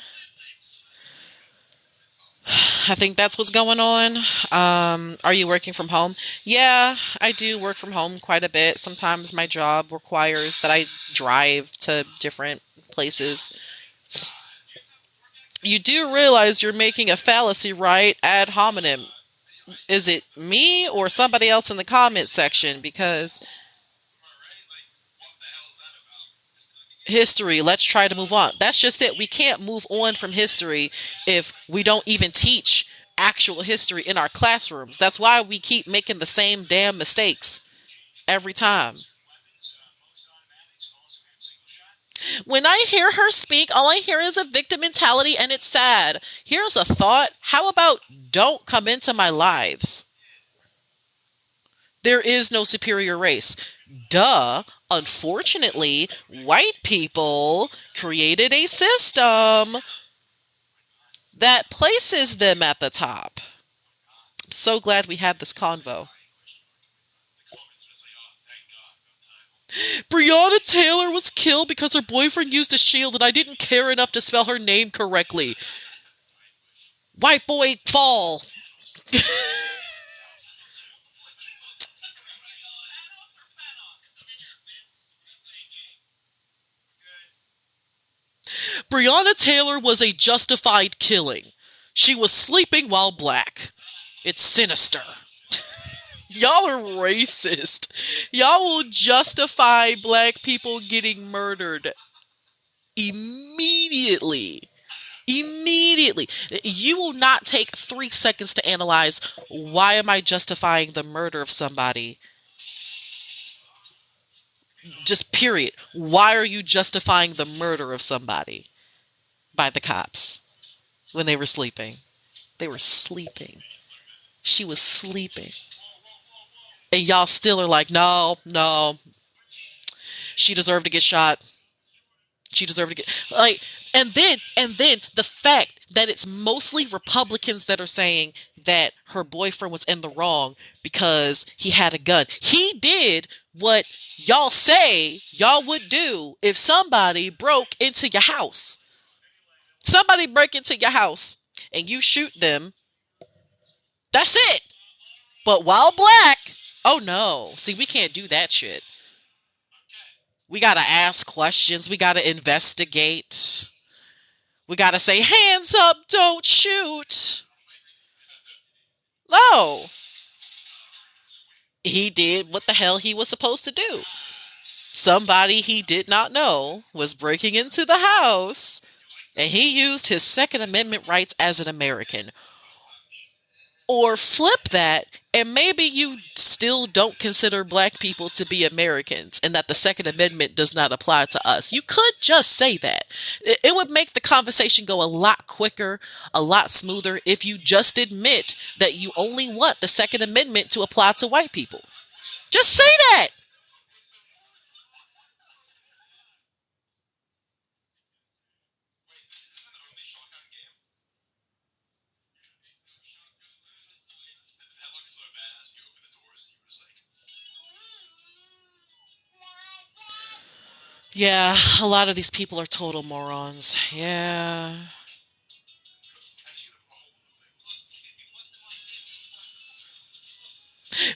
I think that's what's going on. Are you working from home? Yeah, I do work from home quite a bit. Sometimes my job requires that I drive to different places. You do realize you're making a fallacy, right? Ad hominem. Is it me or somebody else in the comment section? Because history, let's try to move on. That's just it. We can't move on from history if we don't even teach actual history in our classrooms. That's why we keep making the same damn mistakes every time. When I hear her speak, all I hear is a victim mentality, and it's sad. Here's a thought. How about don't come into my lives? There is no superior race. Duh. Unfortunately, white people created a system that places them at the top. So glad we had this convo. Breonna Taylor was killed because her boyfriend used a shield and I didn't care enough to spell her name correctly. White boy fall. Breonna Taylor was a justified killing. She was sleeping while black. It's sinister. Y'all are racist. Y'all will justify black people getting murdered immediately. Immediately. You will not take 3 seconds to analyze why am I justifying the murder of somebody? Just period. Why are you justifying the murder of somebody by the cops when they were sleeping? They were sleeping. She was sleeping. And y'all still are like, no, no, she deserved to get shot. She deserved to get like and then the fact that it's mostly Republicans that are saying that her boyfriend was in the wrong because he had a gun. He did what y'all say y'all would do if somebody broke into your house. Somebody break into your house and you shoot them. That's it. But while black, oh no. See, we can't do that shit. We got to ask questions. We got to investigate. We got to say, hands up, don't shoot. No. He did what the hell he was supposed to do. Somebody he did not know was breaking into the house, and he used his Second Amendment rights as an American. Or flip that, and maybe you still don't consider black people to be Americans and that the Second Amendment does not apply to us. You could just say that. It would make the conversation go a lot quicker, a lot smoother if you just admit that you only want the Second Amendment to apply to white people. Just say that. Yeah, a lot of these people are total morons. Yeah.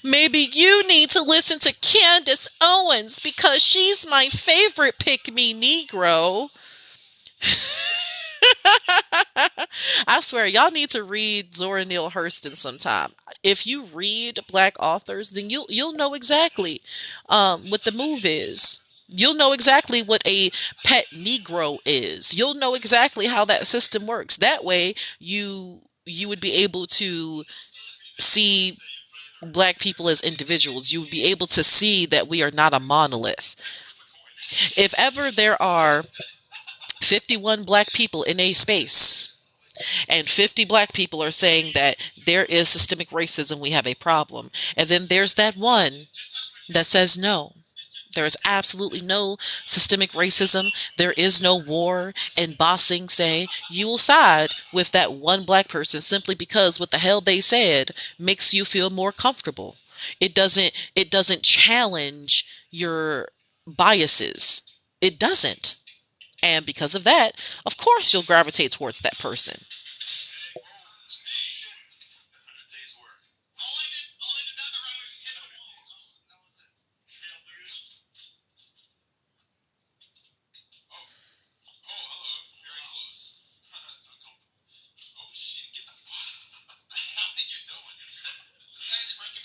Maybe you need to listen to Candace Owens because she's my favorite pick me Negro. I swear, y'all need to read Zora Neale Hurston sometime. If you read black authors, then you'll know exactly what the move is. You'll know exactly what a pet Negro is. You'll know exactly how that system works. That way, you would be able to see black people as individuals. You would be able to see that we are not a monolith. If ever there are 51 black people in a space and 50 black people are saying that there is systemic racism, we have a problem. And then there's that one that says no. There is absolutely no systemic racism. There is no war and bossing. Say you will side with that one black person simply because what the hell they said makes you feel more comfortable. It doesn't challenge your biases. It doesn't. And because of that, of course you'll gravitate towards that person.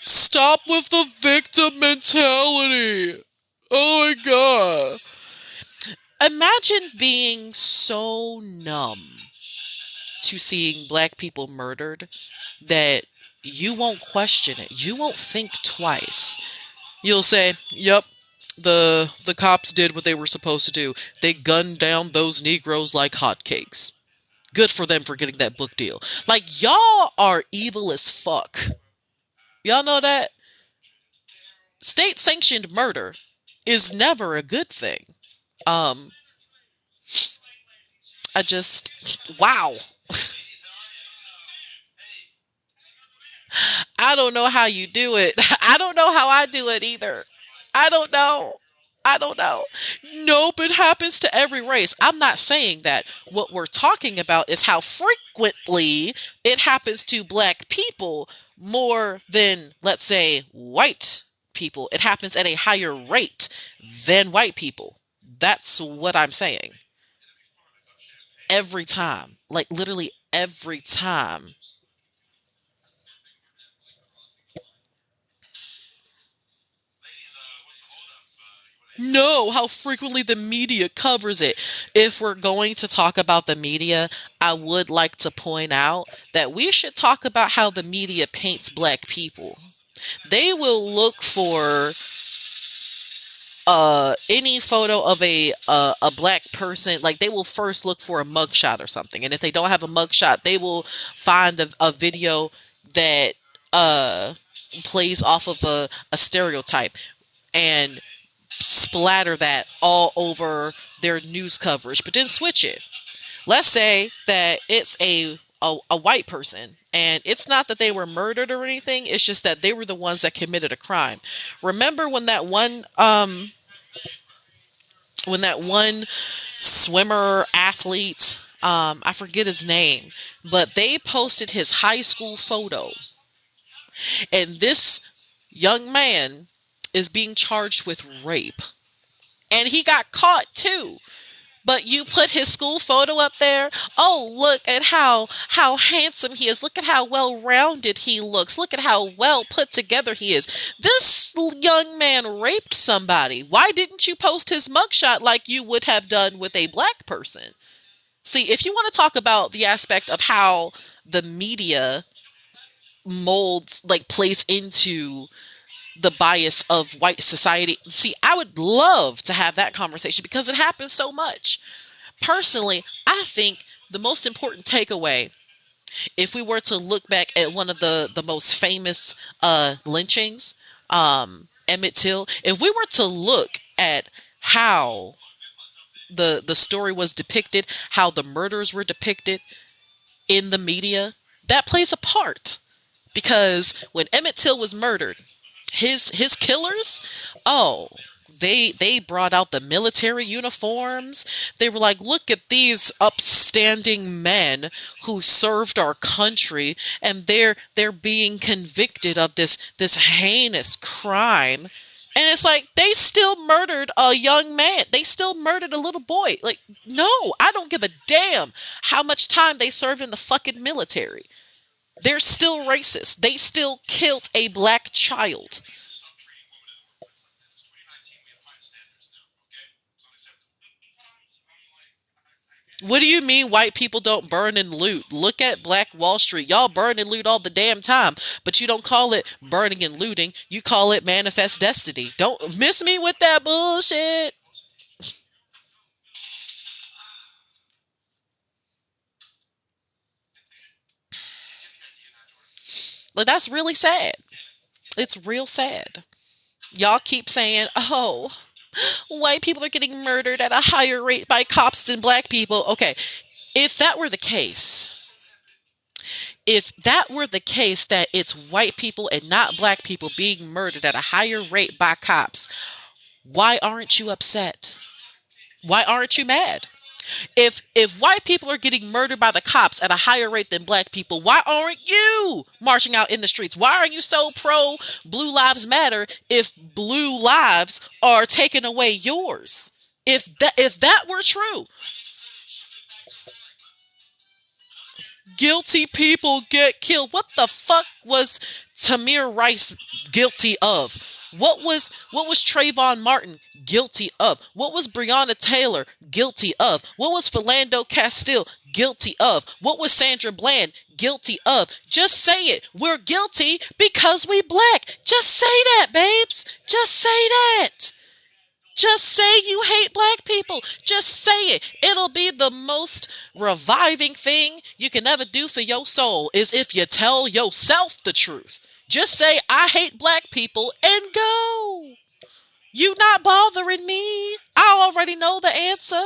Stop with the victim mentality. Oh my god. Imagine being so numb to seeing black people murdered that you won't question it. You won't think twice. You'll say, "Yep, the cops did what they were supposed to do. They gunned down those Negroes like hotcakes. Good for them for getting that book deal." Like y'all are evil as fuck. Y'all know that? State sanctioned murder is never a good thing. Um, I just, wow. I don't know how you do it. I don't know how I do it either. I don't know. I don't know. Nope, it happens to every race. I'm not saying that. What we're talking about is how frequently it happens to black people more than, let's say, white people. It happens at a higher rate than white people. That's what I'm saying. Every time. Like, literally every time. No, how frequently the media covers it. If we're going to talk about the media, I would like to point out that we should talk about how the media paints black people. They will look for any photo of a black person. Like, they will first look for a mugshot or something, and if they don't have a mugshot, they will find a video that uh plays off of a stereotype and splatter that all over their news coverage, but then switch it. Let's say that it's a white person, and it's not that they were murdered or anything, it's just that they were the ones that committed a crime. Remember when that one swimmer athlete, I forget his name, but they posted his high school photo, and this young man is being charged with rape, and he got caught too. But you put his school photo up there. Oh, look at how handsome he is. Look at how well rounded he looks. Look at how well put together he is. This young man raped somebody. Why didn't you post his mugshot like you would have done with a black person? See, if you want to talk about the aspect of how the media molds, like, plays into the bias of white society, see, I would love to have that conversation because it happens so much. Personally, I think the most important takeaway, if we were to look back at one of the most famous lynchings, Emmett Till, if we were to look at how the story was depicted, how the murders were depicted in the media, that plays a part. Because when Emmett Till was murdered, his killers, oh, they brought out the military uniforms. They were like, look at these upstanding men who served our country, and they're being convicted of this heinous crime. And it's like they still murdered a young man. They still murdered a little boy. Like, no, I don't give a damn how much time they served in the fucking military. They're still racist. They still killed a black child. What do you mean white people don't burn and loot? Look at Black Wall Street. Y'all burn and loot all the damn time, but you don't call it burning and looting. You call it manifest destiny. Don't miss me with that bullshit. Like, that's really sad. It's real sad. Y'all keep saying, oh, white people are getting murdered at a higher rate by cops than black people. Okay, if that were the case, if that were the case that it's white people and not black people being murdered at a higher rate by cops, why aren't you upset? Why aren't you mad? If white people are getting murdered by the cops at a higher rate than black people, why aren't you marching out in the streets? Why are you so pro Blue Lives Matter if blue lives are taking away yours? If that were true, guilty people get killed. What the fuck was Tamir Rice guilty of? What was Trayvon Martin guilty of? What was Breonna Taylor guilty of? What was Philando Castile guilty of? What was Sandra Bland guilty of? Just say it. We're guilty because we black. Just say that, babes. Just say that. Just say you hate black people. Just say it. It'll be the most reviving thing you can ever do for your soul is if you tell yourself the truth. Just say I hate black people and go. You not bothering me. I already know the answer.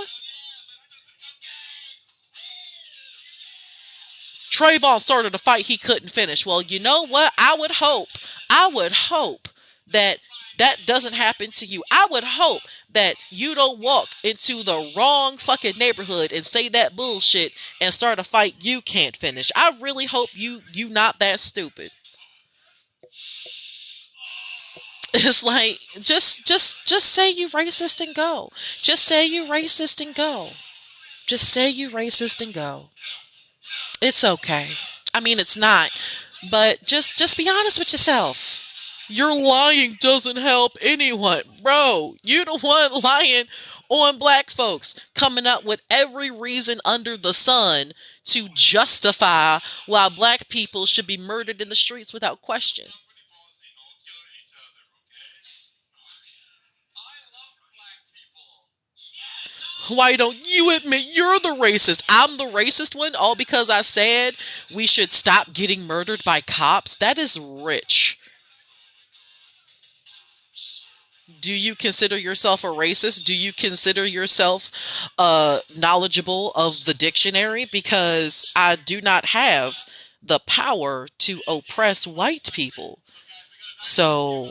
Trayvon started a fight he couldn't finish. Well, you know what? I would hope that that doesn't happen to you. I would hope that you don't walk into the wrong fucking neighborhood and say that bullshit and start a fight you can't finish. I really hope you not that stupid. It's like just say you racist and go. Just say you racist and go. Just say you racist and go. It's okay. I mean, it's not, but just be honest with yourself. Your lying doesn't help anyone, bro. You the one lying on black folks, coming up with every reason under the sun to justify why black people should be murdered in the streets without question. Why don't you admit you're the racist? I'm the racist one, all because I said we should stop getting murdered by cops? That is rich. Do you consider yourself a racist? Do you consider yourself knowledgeable of the dictionary? Because I do not have the power to oppress white people. So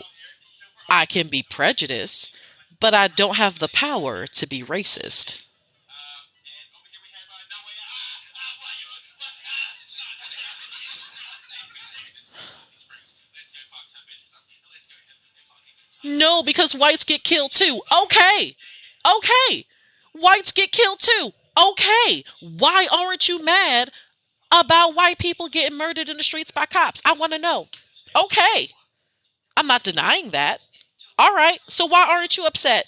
I can be prejudiced, but I don't have the power to be racist. No, because whites get killed too. Okay. Okay. Whites get killed too. Okay. Why aren't you mad about white people getting murdered in the streets by cops? I want to know. Okay. I'm not denying that. All right. So why aren't you upset?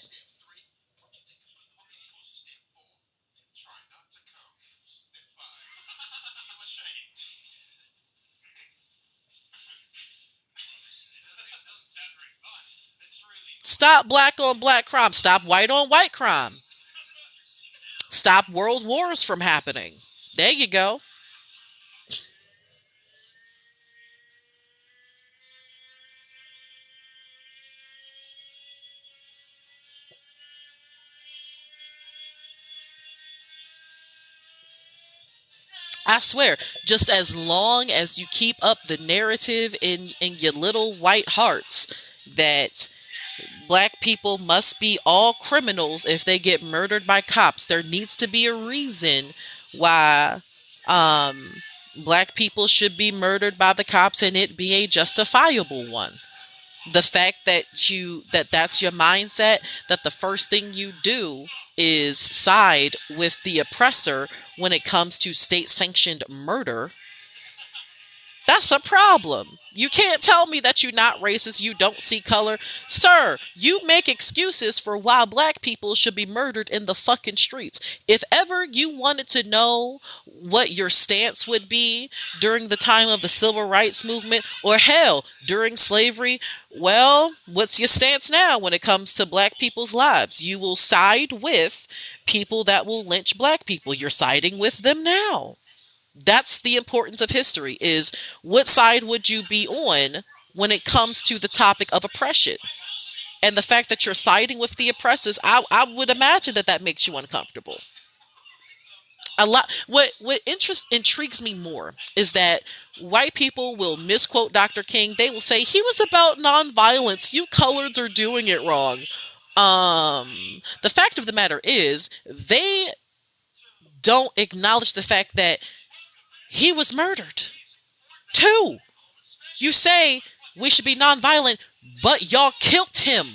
Stop black on black crime. Stop white on white crime. Stop world wars from happening. There you go. I swear, just as long as you keep up the narrative in your little white hearts that black people must be all criminals if they get murdered by cops, there needs to be a reason why black people should be murdered by the cops and it be a justifiable one. The fact that's your mindset, that the first thing you do is side with the oppressor when it comes to state sanctioned murder, that's a problem. You can't tell me that you're not racist, you don't see color. Sir, you make excuses for why black people should be murdered in the fucking streets. If ever you wanted to know what your stance would be during the time of the civil rights movement, or hell, during slavery, well, what's your stance now when it comes to black people's lives? You will side with people that will lynch black people. You're siding with them now. That's the importance of history, is what side would you be on when it comes to the topic of oppression? And the fact that you're siding with the oppressors, I would imagine that that makes you uncomfortable. A lot. What interest intrigues me more is that white people will misquote Dr. King. They will say he was about nonviolence. You coloreds are doing it wrong. The fact of the matter is they don't acknowledge the fact that he was murdered too. You say we should be nonviolent, but y'all killed him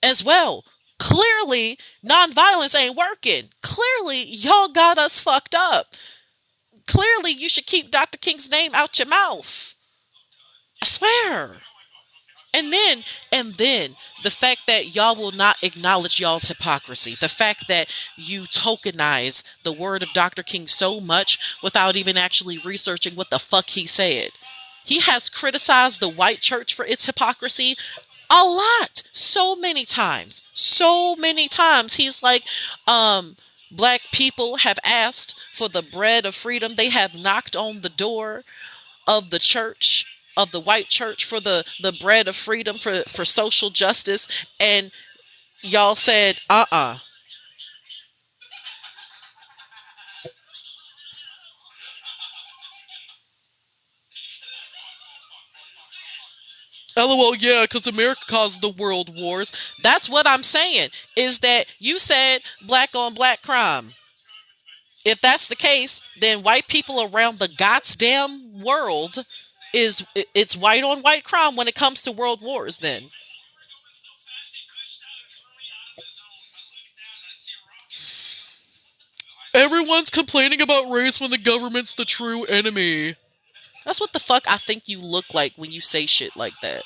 as well. Clearly, nonviolence ain't working. Clearly, y'all got us fucked up. Clearly, you should keep Dr. King's name out your mouth. I swear. And then, and then, the fact that y'all will not acknowledge y'all's hypocrisy, the fact that you tokenize the word of Dr. King so much without even actually researching what the fuck he said. He has criticized the white church for its hypocrisy a lot, so many times. So many times. He's like, black people have asked for the bread of freedom. They have knocked on the door of the church of the white church for the bread of freedom for social justice, and y'all said, LOL, yeah, because America caused the world wars. That's what I'm saying, is that you said black on black crime. If that's the case, then white people around the goddamn world it's white on white crime when it comes to world wars then. Everyone's complaining about race when the government's the true enemy. That's what the fuck I think you look like when you say shit like that.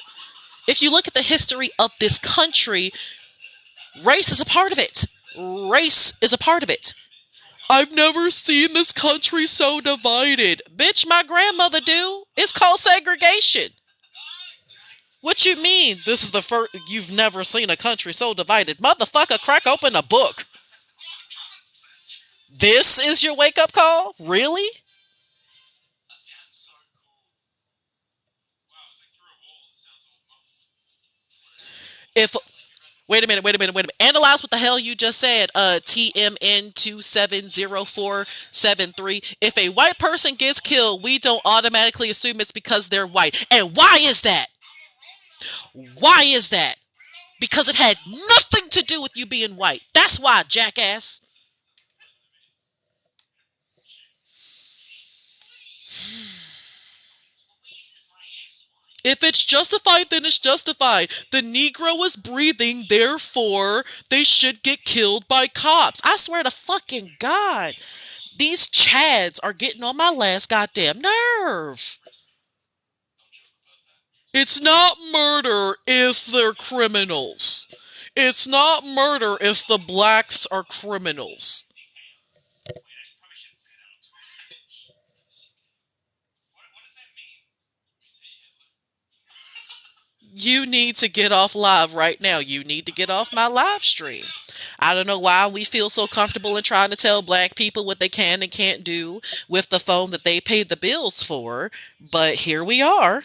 If you look at the history of this country, race is a part of it. Race is a part of it. I've never seen this country so divided. Bitch, my grandmother do. It's called segregation. What you mean? This is the first you've never seen a country so divided. Motherfucker, crack open a book. This is your wake up call? Really? If wait a minute. Analyze what the hell you just said. TMN270473. If a white person gets killed, we don't automatically assume it's because they're white. And why is that? Why is that? Because it had nothing to do with you being white. That's why, jackass. If it's justified, then it's justified. The Negro was breathing, therefore they should get killed by cops. I swear to fucking God. These Chads are getting on my last goddamn nerve. It's not murder if they're criminals. It's not murder if the blacks are criminals. You need to get off live right now. You need to get off my live stream. I don't know why we feel so comfortable in trying to tell black people what they can and can't do with the phone that they paid the bills for, but here we are.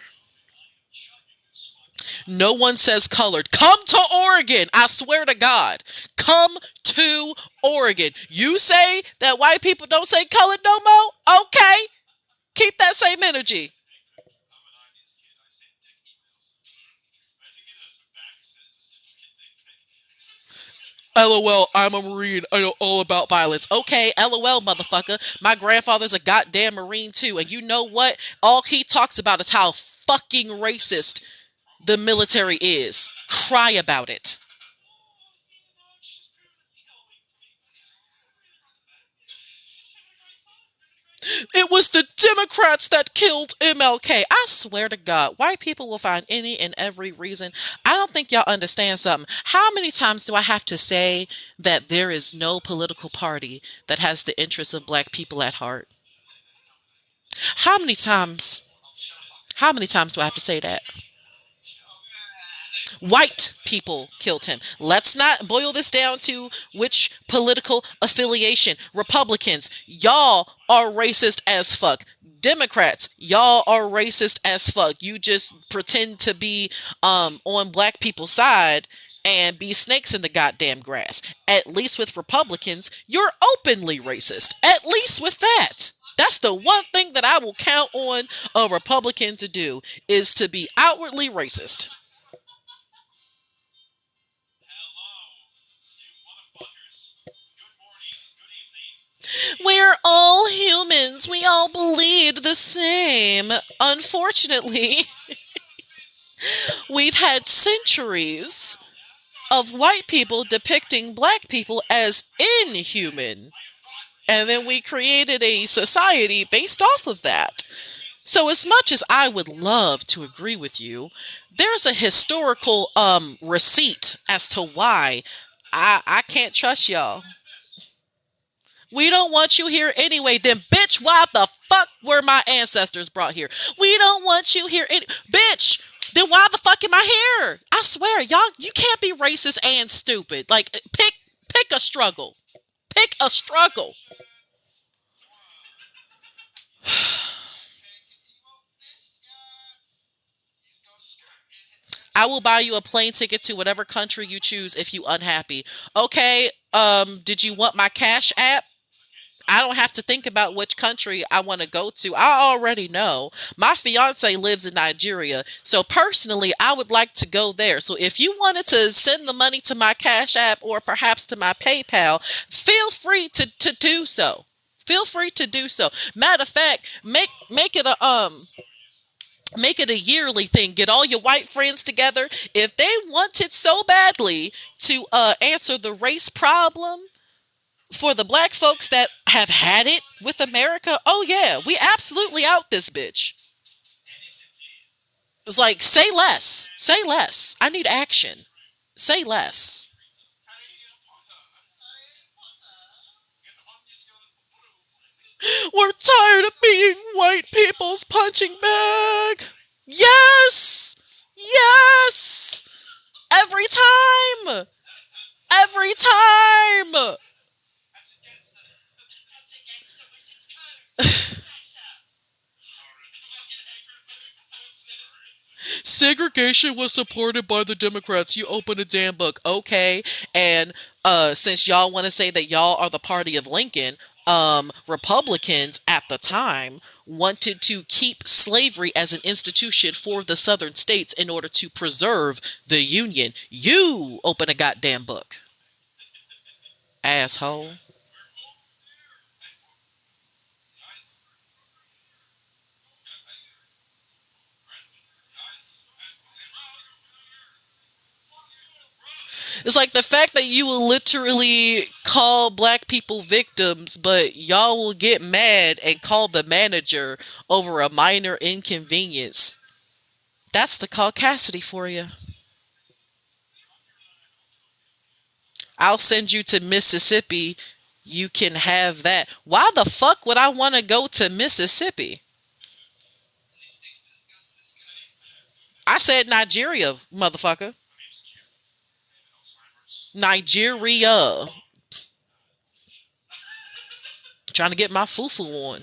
No one says colored. Come to Oregon. I swear to God. Come to Oregon. You say that white people don't say colored no more? Okay. Keep that same energy. LOL, I'm a Marine. I know all about violence. Okay, LOL, motherfucker. My grandfather's a goddamn Marine too. And you know what? All he talks about is how fucking racist the military is. Cry about it. It was the Democrats that killed MLK. I swear to God, white people will find any and every reason. I don't think y'all understand something. How many times do I have to say that there is no political party that has the interests of black people at heart? How many times? How many times do I have to say that? White people killed him. Let's not boil this down to which political affiliation. Republicans, y'all are racist as fuck. Democrats, y'all are racist as fuck. You just pretend to be on black people's side and be snakes in the goddamn grass. At least with Republicans, you're openly racist. At least with that. That's the one thing that I will count on a Republican to do is to be outwardly racist. We're all humans. We all bleed the same. Unfortunately, we've had centuries of white people depicting black people as inhuman. And then we created a society based off of that. So as much as I would love to agree with you, there's a historical receipt as to why I can't trust y'all. We don't want you here anyway. Then, bitch, why the fuck were my ancestors brought here? We don't want you here, bitch. Then why the fuck am I here? I swear, y'all, you can't be racist and stupid. Like, pick a struggle. Pick a struggle. I will buy you a plane ticket to whatever country you choose if you unhappy. Okay, did you want my Cash App? I don't have to think about which country I want to go to. I already know. My fiance lives in Nigeria. So personally, I would like to go there. So if you wanted to send the money to my Cash App or perhaps to my PayPal, feel free to do so. Feel free to do so. Matter of fact, make it a yearly thing. Get all your white friends together. If they wanted so badly to answer the race problem, for the black folks that have had it with America, oh yeah, we absolutely out this bitch. It's like, say less. Say less. I need action. Say less. We're tired of being white people's punching bag. Yes! Yes! Every time! Every time! Segregation was supported by the Democrats. You open a damn book. Okay. And since y'all want to say that y'all are the party of Lincoln, Republicans at the time wanted to keep slavery as an institution for the southern states in order to preserve the Union. You open a goddamn book, asshole. It's like the fact that you will literally call black people victims, but y'all will get mad and call the manager over a minor inconvenience. That's the caucasity for you. I'll send you to Mississippi. You can have that. Why the fuck would I want to go to Mississippi? I said Nigeria, motherfucker. Nigeria. Trying to get my fufu on.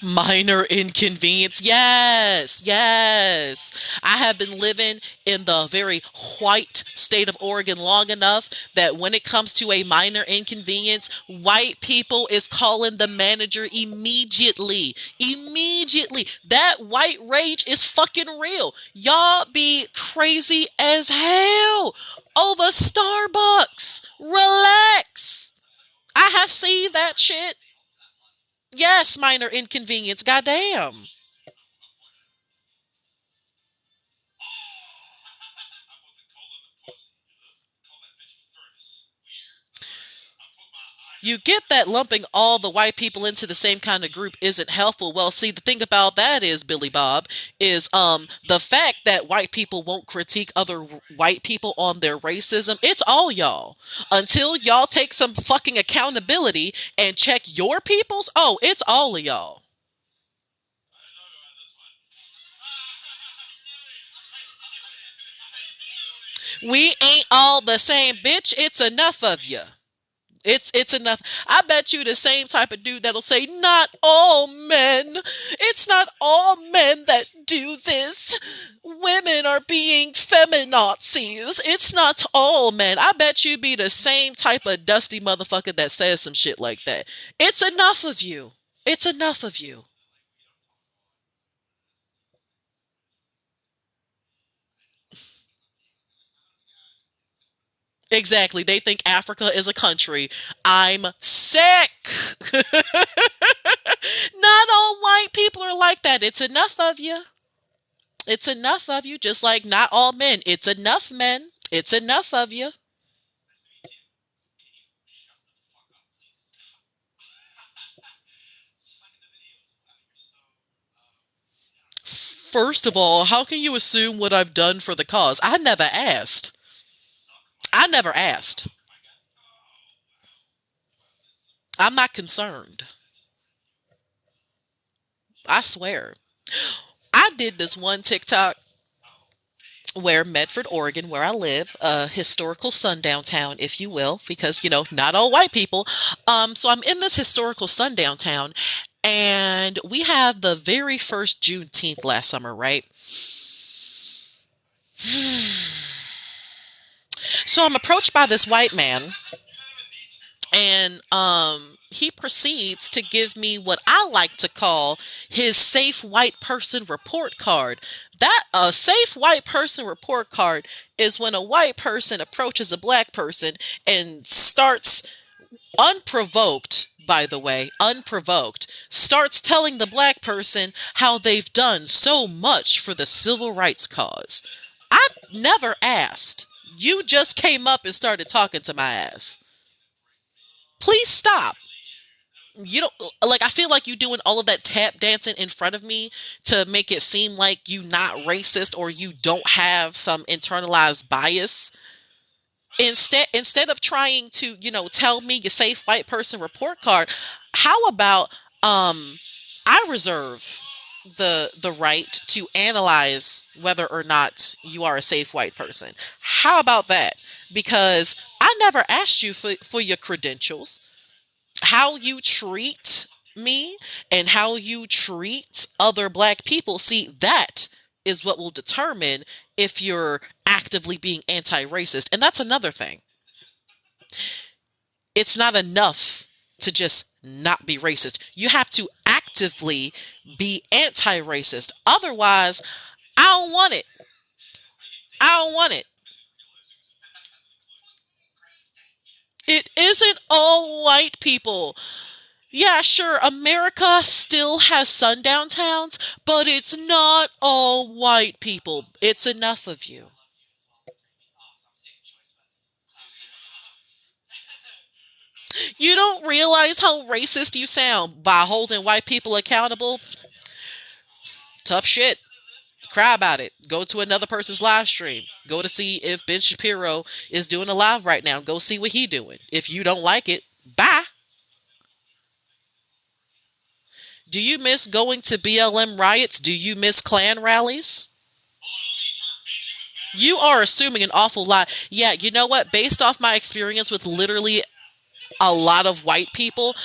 Minor inconvenience. Yes, yes. I have been living in the very white state of Oregon long enough that when it comes to a minor inconvenience, white people is calling the manager immediately. Immediately. That white rage is fucking real. Y'all be crazy as hell over Starbucks. Relax. I have seen that shit. Yes, minor inconvenience. Goddamn. You get that lumping all the white people into the same kind of group isn't helpful. Well, see, the thing about that is, Billy Bob, is the fact that white people won't critique other white people on their racism. It's all y'all. Until y'all take some fucking accountability and check your peoples. Oh, it's all of y'all. We ain't all the same, bitch. It's enough of you. It's enough. I bet you the same type of dude that'll say, "Not all men. It's not all men that do this. Women are being feminazis. It's not all men." I bet you be the same type of dusty motherfucker that says some shit like that. It's enough of you. It's enough of you. Exactly. They think Africa is a country. I'm sick. Not all white people are like that. It's enough of you. It's enough of you, just like not all men. It's enough men. It's enough of you. First of all, how can you assume what I've done for the cause? I never asked. I never asked. I'm not concerned. I swear. I did this one TikTok where Medford, Oregon, where I live, a historical sundown town, if you will, because not all white people. So I'm in this historical sundown town, and we have the very first Juneteenth last summer, right? So I'm approached by this white man, and he proceeds to give me what I like to call his safe white person report card. That a safe white person report card is when a white person approaches a black person and starts unprovoked, by the way, unprovoked, starts telling the black person how they've done so much for the civil rights cause. I never asked. You just came up and started talking to my ass. Please stop. You don't like I feel like you doing all of that tap dancing in front of me to make it seem like you not racist or you don't have some internalized bias. Instead of trying to, tell me your safe white person report card, how about I reserve the right to analyze whether or not you are a safe white person. How about that? Because I never asked you for your credentials. How you treat me and how you treat other black people, see, that is what will determine if you're actively being anti-racist. And that's another thing. It's not enough to just not be racist. You have to actively be anti-racist. Otherwise, I don't want it. I don't want it. It isn't all white people. Yeah, sure, America still has sundown towns, but it's not all white people. It's enough of you. You don't realize how racist you sound by holding white people accountable? Tough shit. Cry about it. Go to another person's live stream. Go to see if Ben Shapiro is doing a live right now. Go see what he doing. If you don't like it, bye. Do you miss going to BLM riots? Do you miss Klan rallies? You are assuming an awful lot. Yeah, you know what? Based off my experience with literally a lot of white people,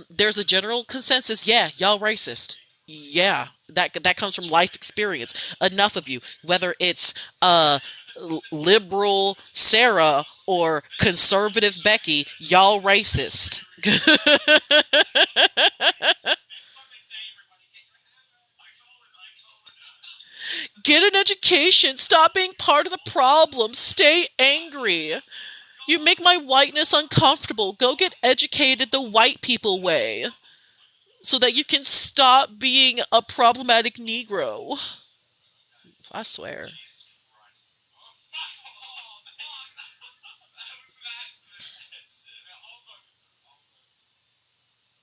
there's a general consensus. Yeah, y'all racist. Yeah, that comes from life experience. Enough of you, whether it's liberal Sarah or conservative Becky, y'all racist. Get an education. Stop being part of the problem. Stay angry. You make my whiteness uncomfortable. Go get educated the white people way so that you can stop being a problematic Negro. I swear.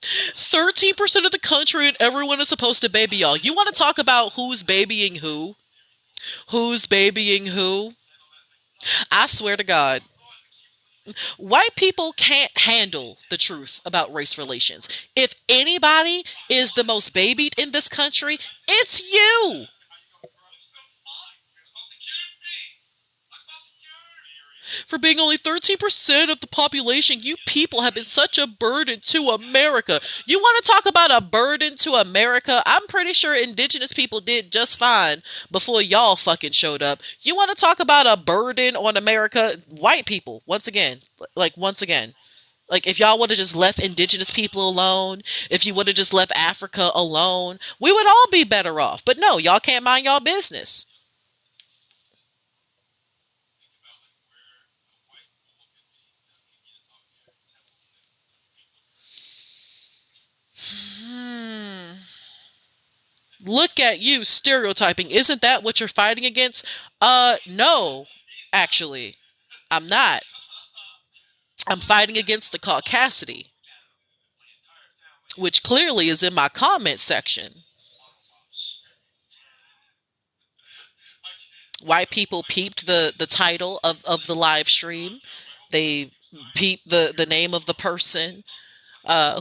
13% of the country and everyone is supposed to baby y'all. You want to talk about who's babying who? Who's babying who? I swear to God. White people can't handle the truth about race relations. If anybody is the most babied in this country, it's you. For being only 13% of the population, you people have been such a burden to America. You want to talk about a burden to America? I'm pretty sure indigenous people did just fine before y'all fucking showed up. You want to talk about a burden on America? White people, once again. Once again. Like, if y'all would have just left indigenous people alone, if you would have just left Africa alone, we would all be better off. But no, y'all can't mind y'all business. Hmm. Look at you stereotyping. Isn't that what you're fighting against? No, actually. I'm not. I'm fighting against the caucasity, which clearly is in my comment section. White people peeped the title of the live stream. They peeped the name of the person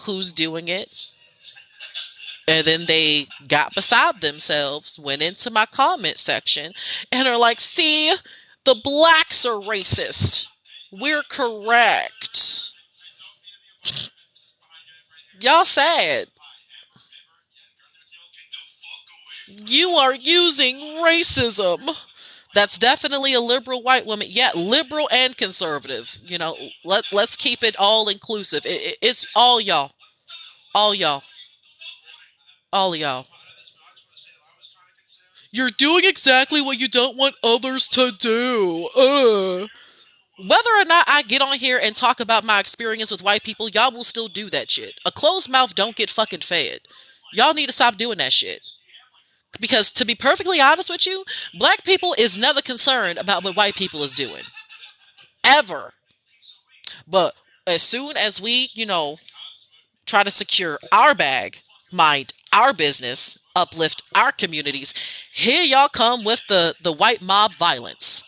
who's doing it. And then they got beside themselves, went into my comment section, and are like, see, the blacks are racist. We're correct. Y'all sad. You are using racism. That's definitely a liberal white woman. Yeah, liberal and conservative. Let's keep it all inclusive. It's all y'all, all y'all, all y'all. You're doing exactly what you don't want others to do. Whether or not I get on here and talk about my experience with white people, y'all will still do that shit. A closed mouth don't get fucking fed. Y'all need to stop doing that shit. Because to be perfectly honest with you, black people is never concerned about what white people is doing. Ever. But as soon as we, try to secure our bag, mind our business, uplift our communities, here y'all come with the white mob violence.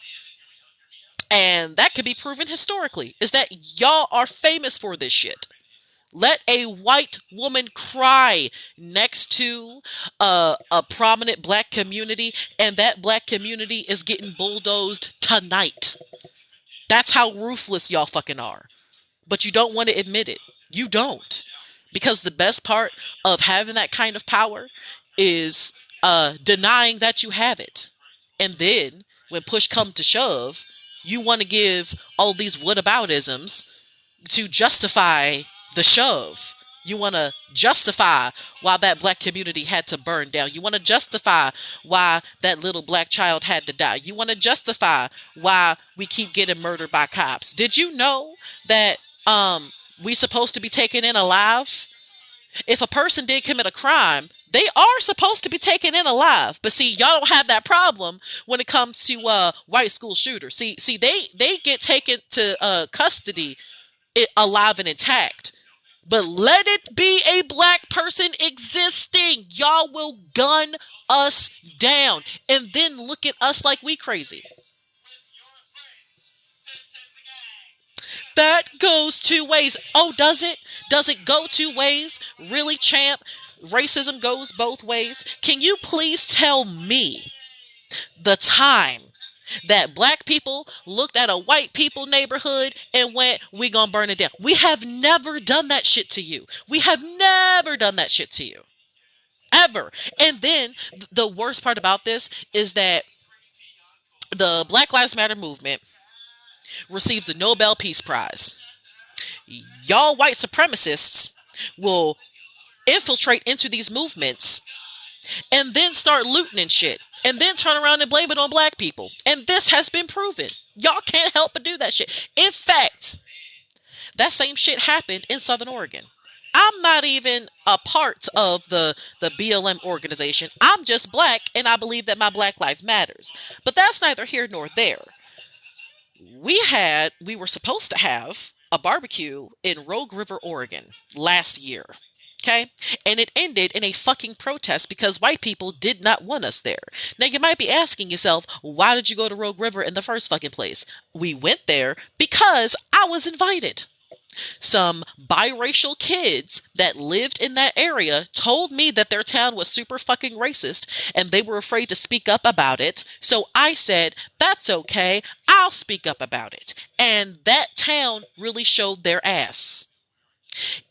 And that can be proven historically, is that y'all are famous for this shit. Let a white woman cry next to a prominent black community, and that black community is getting bulldozed tonight. That's how ruthless y'all fucking are. But you don't want to admit it. You don't. Because the best part of having that kind of power is denying that you have it. And then, when push comes to shove, you want to give all these whataboutisms to justify the shove. You want to justify why that black community had to burn down. You want to justify why that little black child had to die. You want to justify why we keep getting murdered by cops. Did you know that we supposed to be taken in alive? If a person did commit a crime, they are supposed to be taken in alive. But see, y'all don't have that problem when it comes to white school shooters. See, they get taken to custody alive and intact. But let it be a black person existing. Y'all will gun us down and then look at us like we crazy. That goes two ways. Oh, does it? Does it go two ways? Really, champ? Racism goes both ways. Can you please tell me the time that black people looked at a white people neighborhood and went, we gonna burn it down? We have never done that shit to you. We have never done that shit to you. Ever. And then the worst part about this is that the Black Lives Matter movement receives the Nobel Peace Prize. Y'all white supremacists will infiltrate into these movements and then start looting and shit and then turn around and blame it on black people. And this has been proven. Y'all can't help but do that shit. In fact, that same shit happened in Southern Oregon. I'm not even a part of the BLM organization. I'm just black and I believe that my black life matters. But that's neither here nor there. We were supposed to have a barbecue in Rogue River, Oregon last year. Okay? And it ended in a fucking protest because white people did not want us there. Now you might be asking yourself, why did you go to Rogue River in the first fucking place? We went there because I was invited. Some biracial kids that lived in that area told me that their town was super fucking racist and they were afraid to speak up about it. So I said, that's okay. I'll speak up about it. And that town really showed their ass.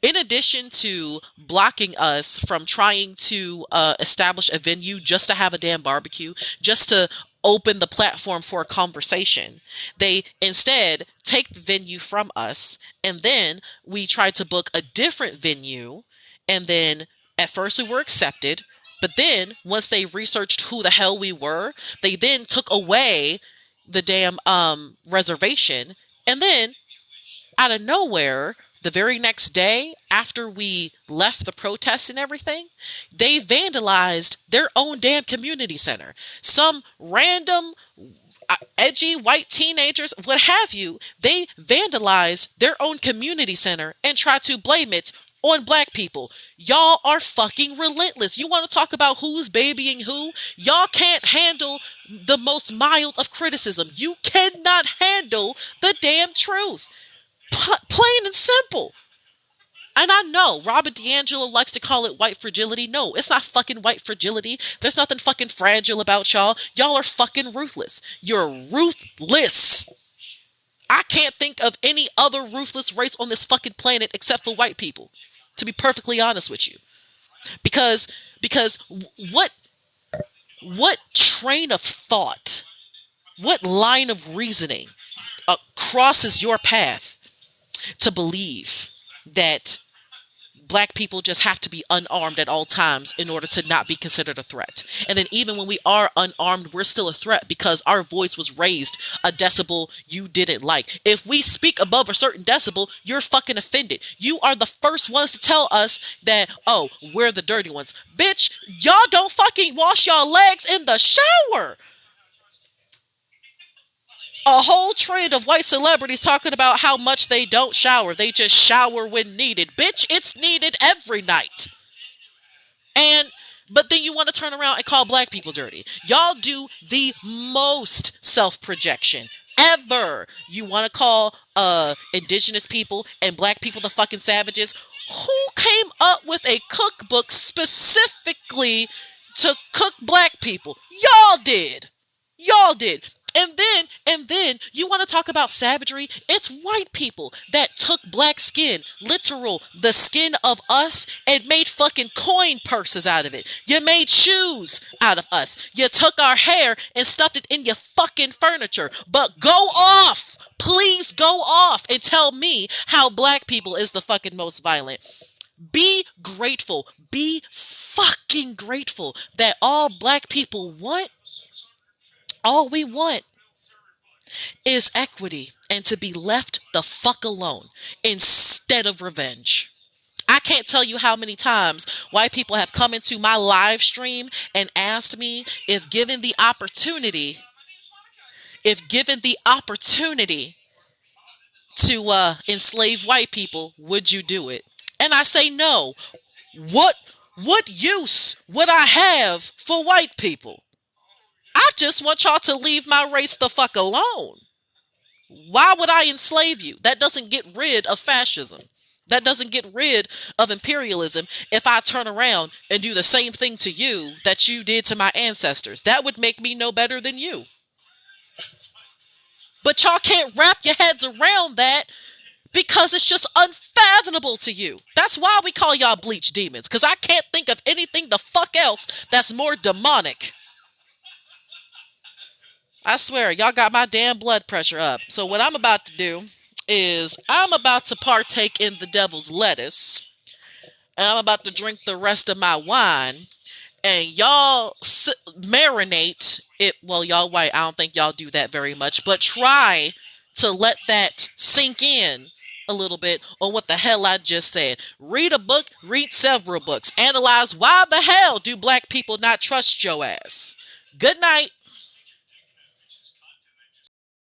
In addition to blocking us from trying to establish a venue just to have a damn barbecue, just to open the platform for a conversation, they instead take the venue from us. And then we tried to book a different venue. And then at first we were accepted. But then once they researched who the hell we were, they then took away the damn reservation. And then out of nowhere, the very next day after we left the protest and everything, they vandalized their own damn community center. Some random edgy white teenagers, what have you, they vandalized their own community center and tried to blame it on black people. Y'all are fucking relentless. You want to talk about who's babying who? Y'all can't handle the most mild of criticism. You cannot handle the damn truth. Plain and simple. And I know Robert D'Angelo likes to call it white fragility. No, it's not fucking white fragility. There's nothing fucking fragile about y'all. Y'all are fucking ruthless. You're ruthless. I can't think of any other ruthless race on this fucking planet except for white people, to be perfectly honest with you. Because because what train of thought, what line of reasoning crosses your path to believe that black people just have to be unarmed at all times in order to not be considered a threat? And then even when we are unarmed, we're still a threat because our voice was raised a decibel you didn't like. If we speak above a certain decibel, you're fucking offended. You are the first ones to tell us that, oh, we're the dirty ones. Bitch, y'all don't fucking wash y'all legs in the shower. A whole trend of white celebrities talking about how much they don't shower. They just shower when needed. Bitch, it's needed every night. And but then you want to turn around and call black people dirty. Y'all do the most self-projection ever. You want to call indigenous people and black people the fucking savages? Who came up with a cookbook specifically to cook black people? Y'all did. Y'all did. And then you want to talk about savagery? It's white people that took black skin, literal, the skin of us, and made fucking coin purses out of it. You made shoes out of us. You took our hair and stuffed it in your fucking furniture. But go off! Please go off and tell me how black people is the fucking most violent. Be grateful. Be fucking grateful that all black people want, all we want is equity and to be left the fuck alone instead of revenge. I can't tell you how many times white people have come into my live stream and asked me if given the opportunity to enslave white people, would you do it? And I say no. What what use would I have for white people? I just want y'all to leave my race the fuck alone. Why would I enslave you? That doesn't get rid of fascism. That doesn't get rid of imperialism if I turn around and do the same thing to you that you did to my ancestors. That would make me no better than you. But y'all can't wrap your heads around that because it's just unfathomable to you. That's why we call y'all bleach demons, because I can't think of anything the fuck else that's more demonic. I swear, y'all got my damn blood pressure up. So what I'm about to do is I'm about to partake in the devil's lettuce, and I'm about to drink the rest of my wine, and y'all marinate it. Well, y'all white, I don't think y'all do that very much, but try to let that sink in a little bit on what the hell I just said. Read a book, read several books, analyze why the hell do black people not trust your ass. Good night.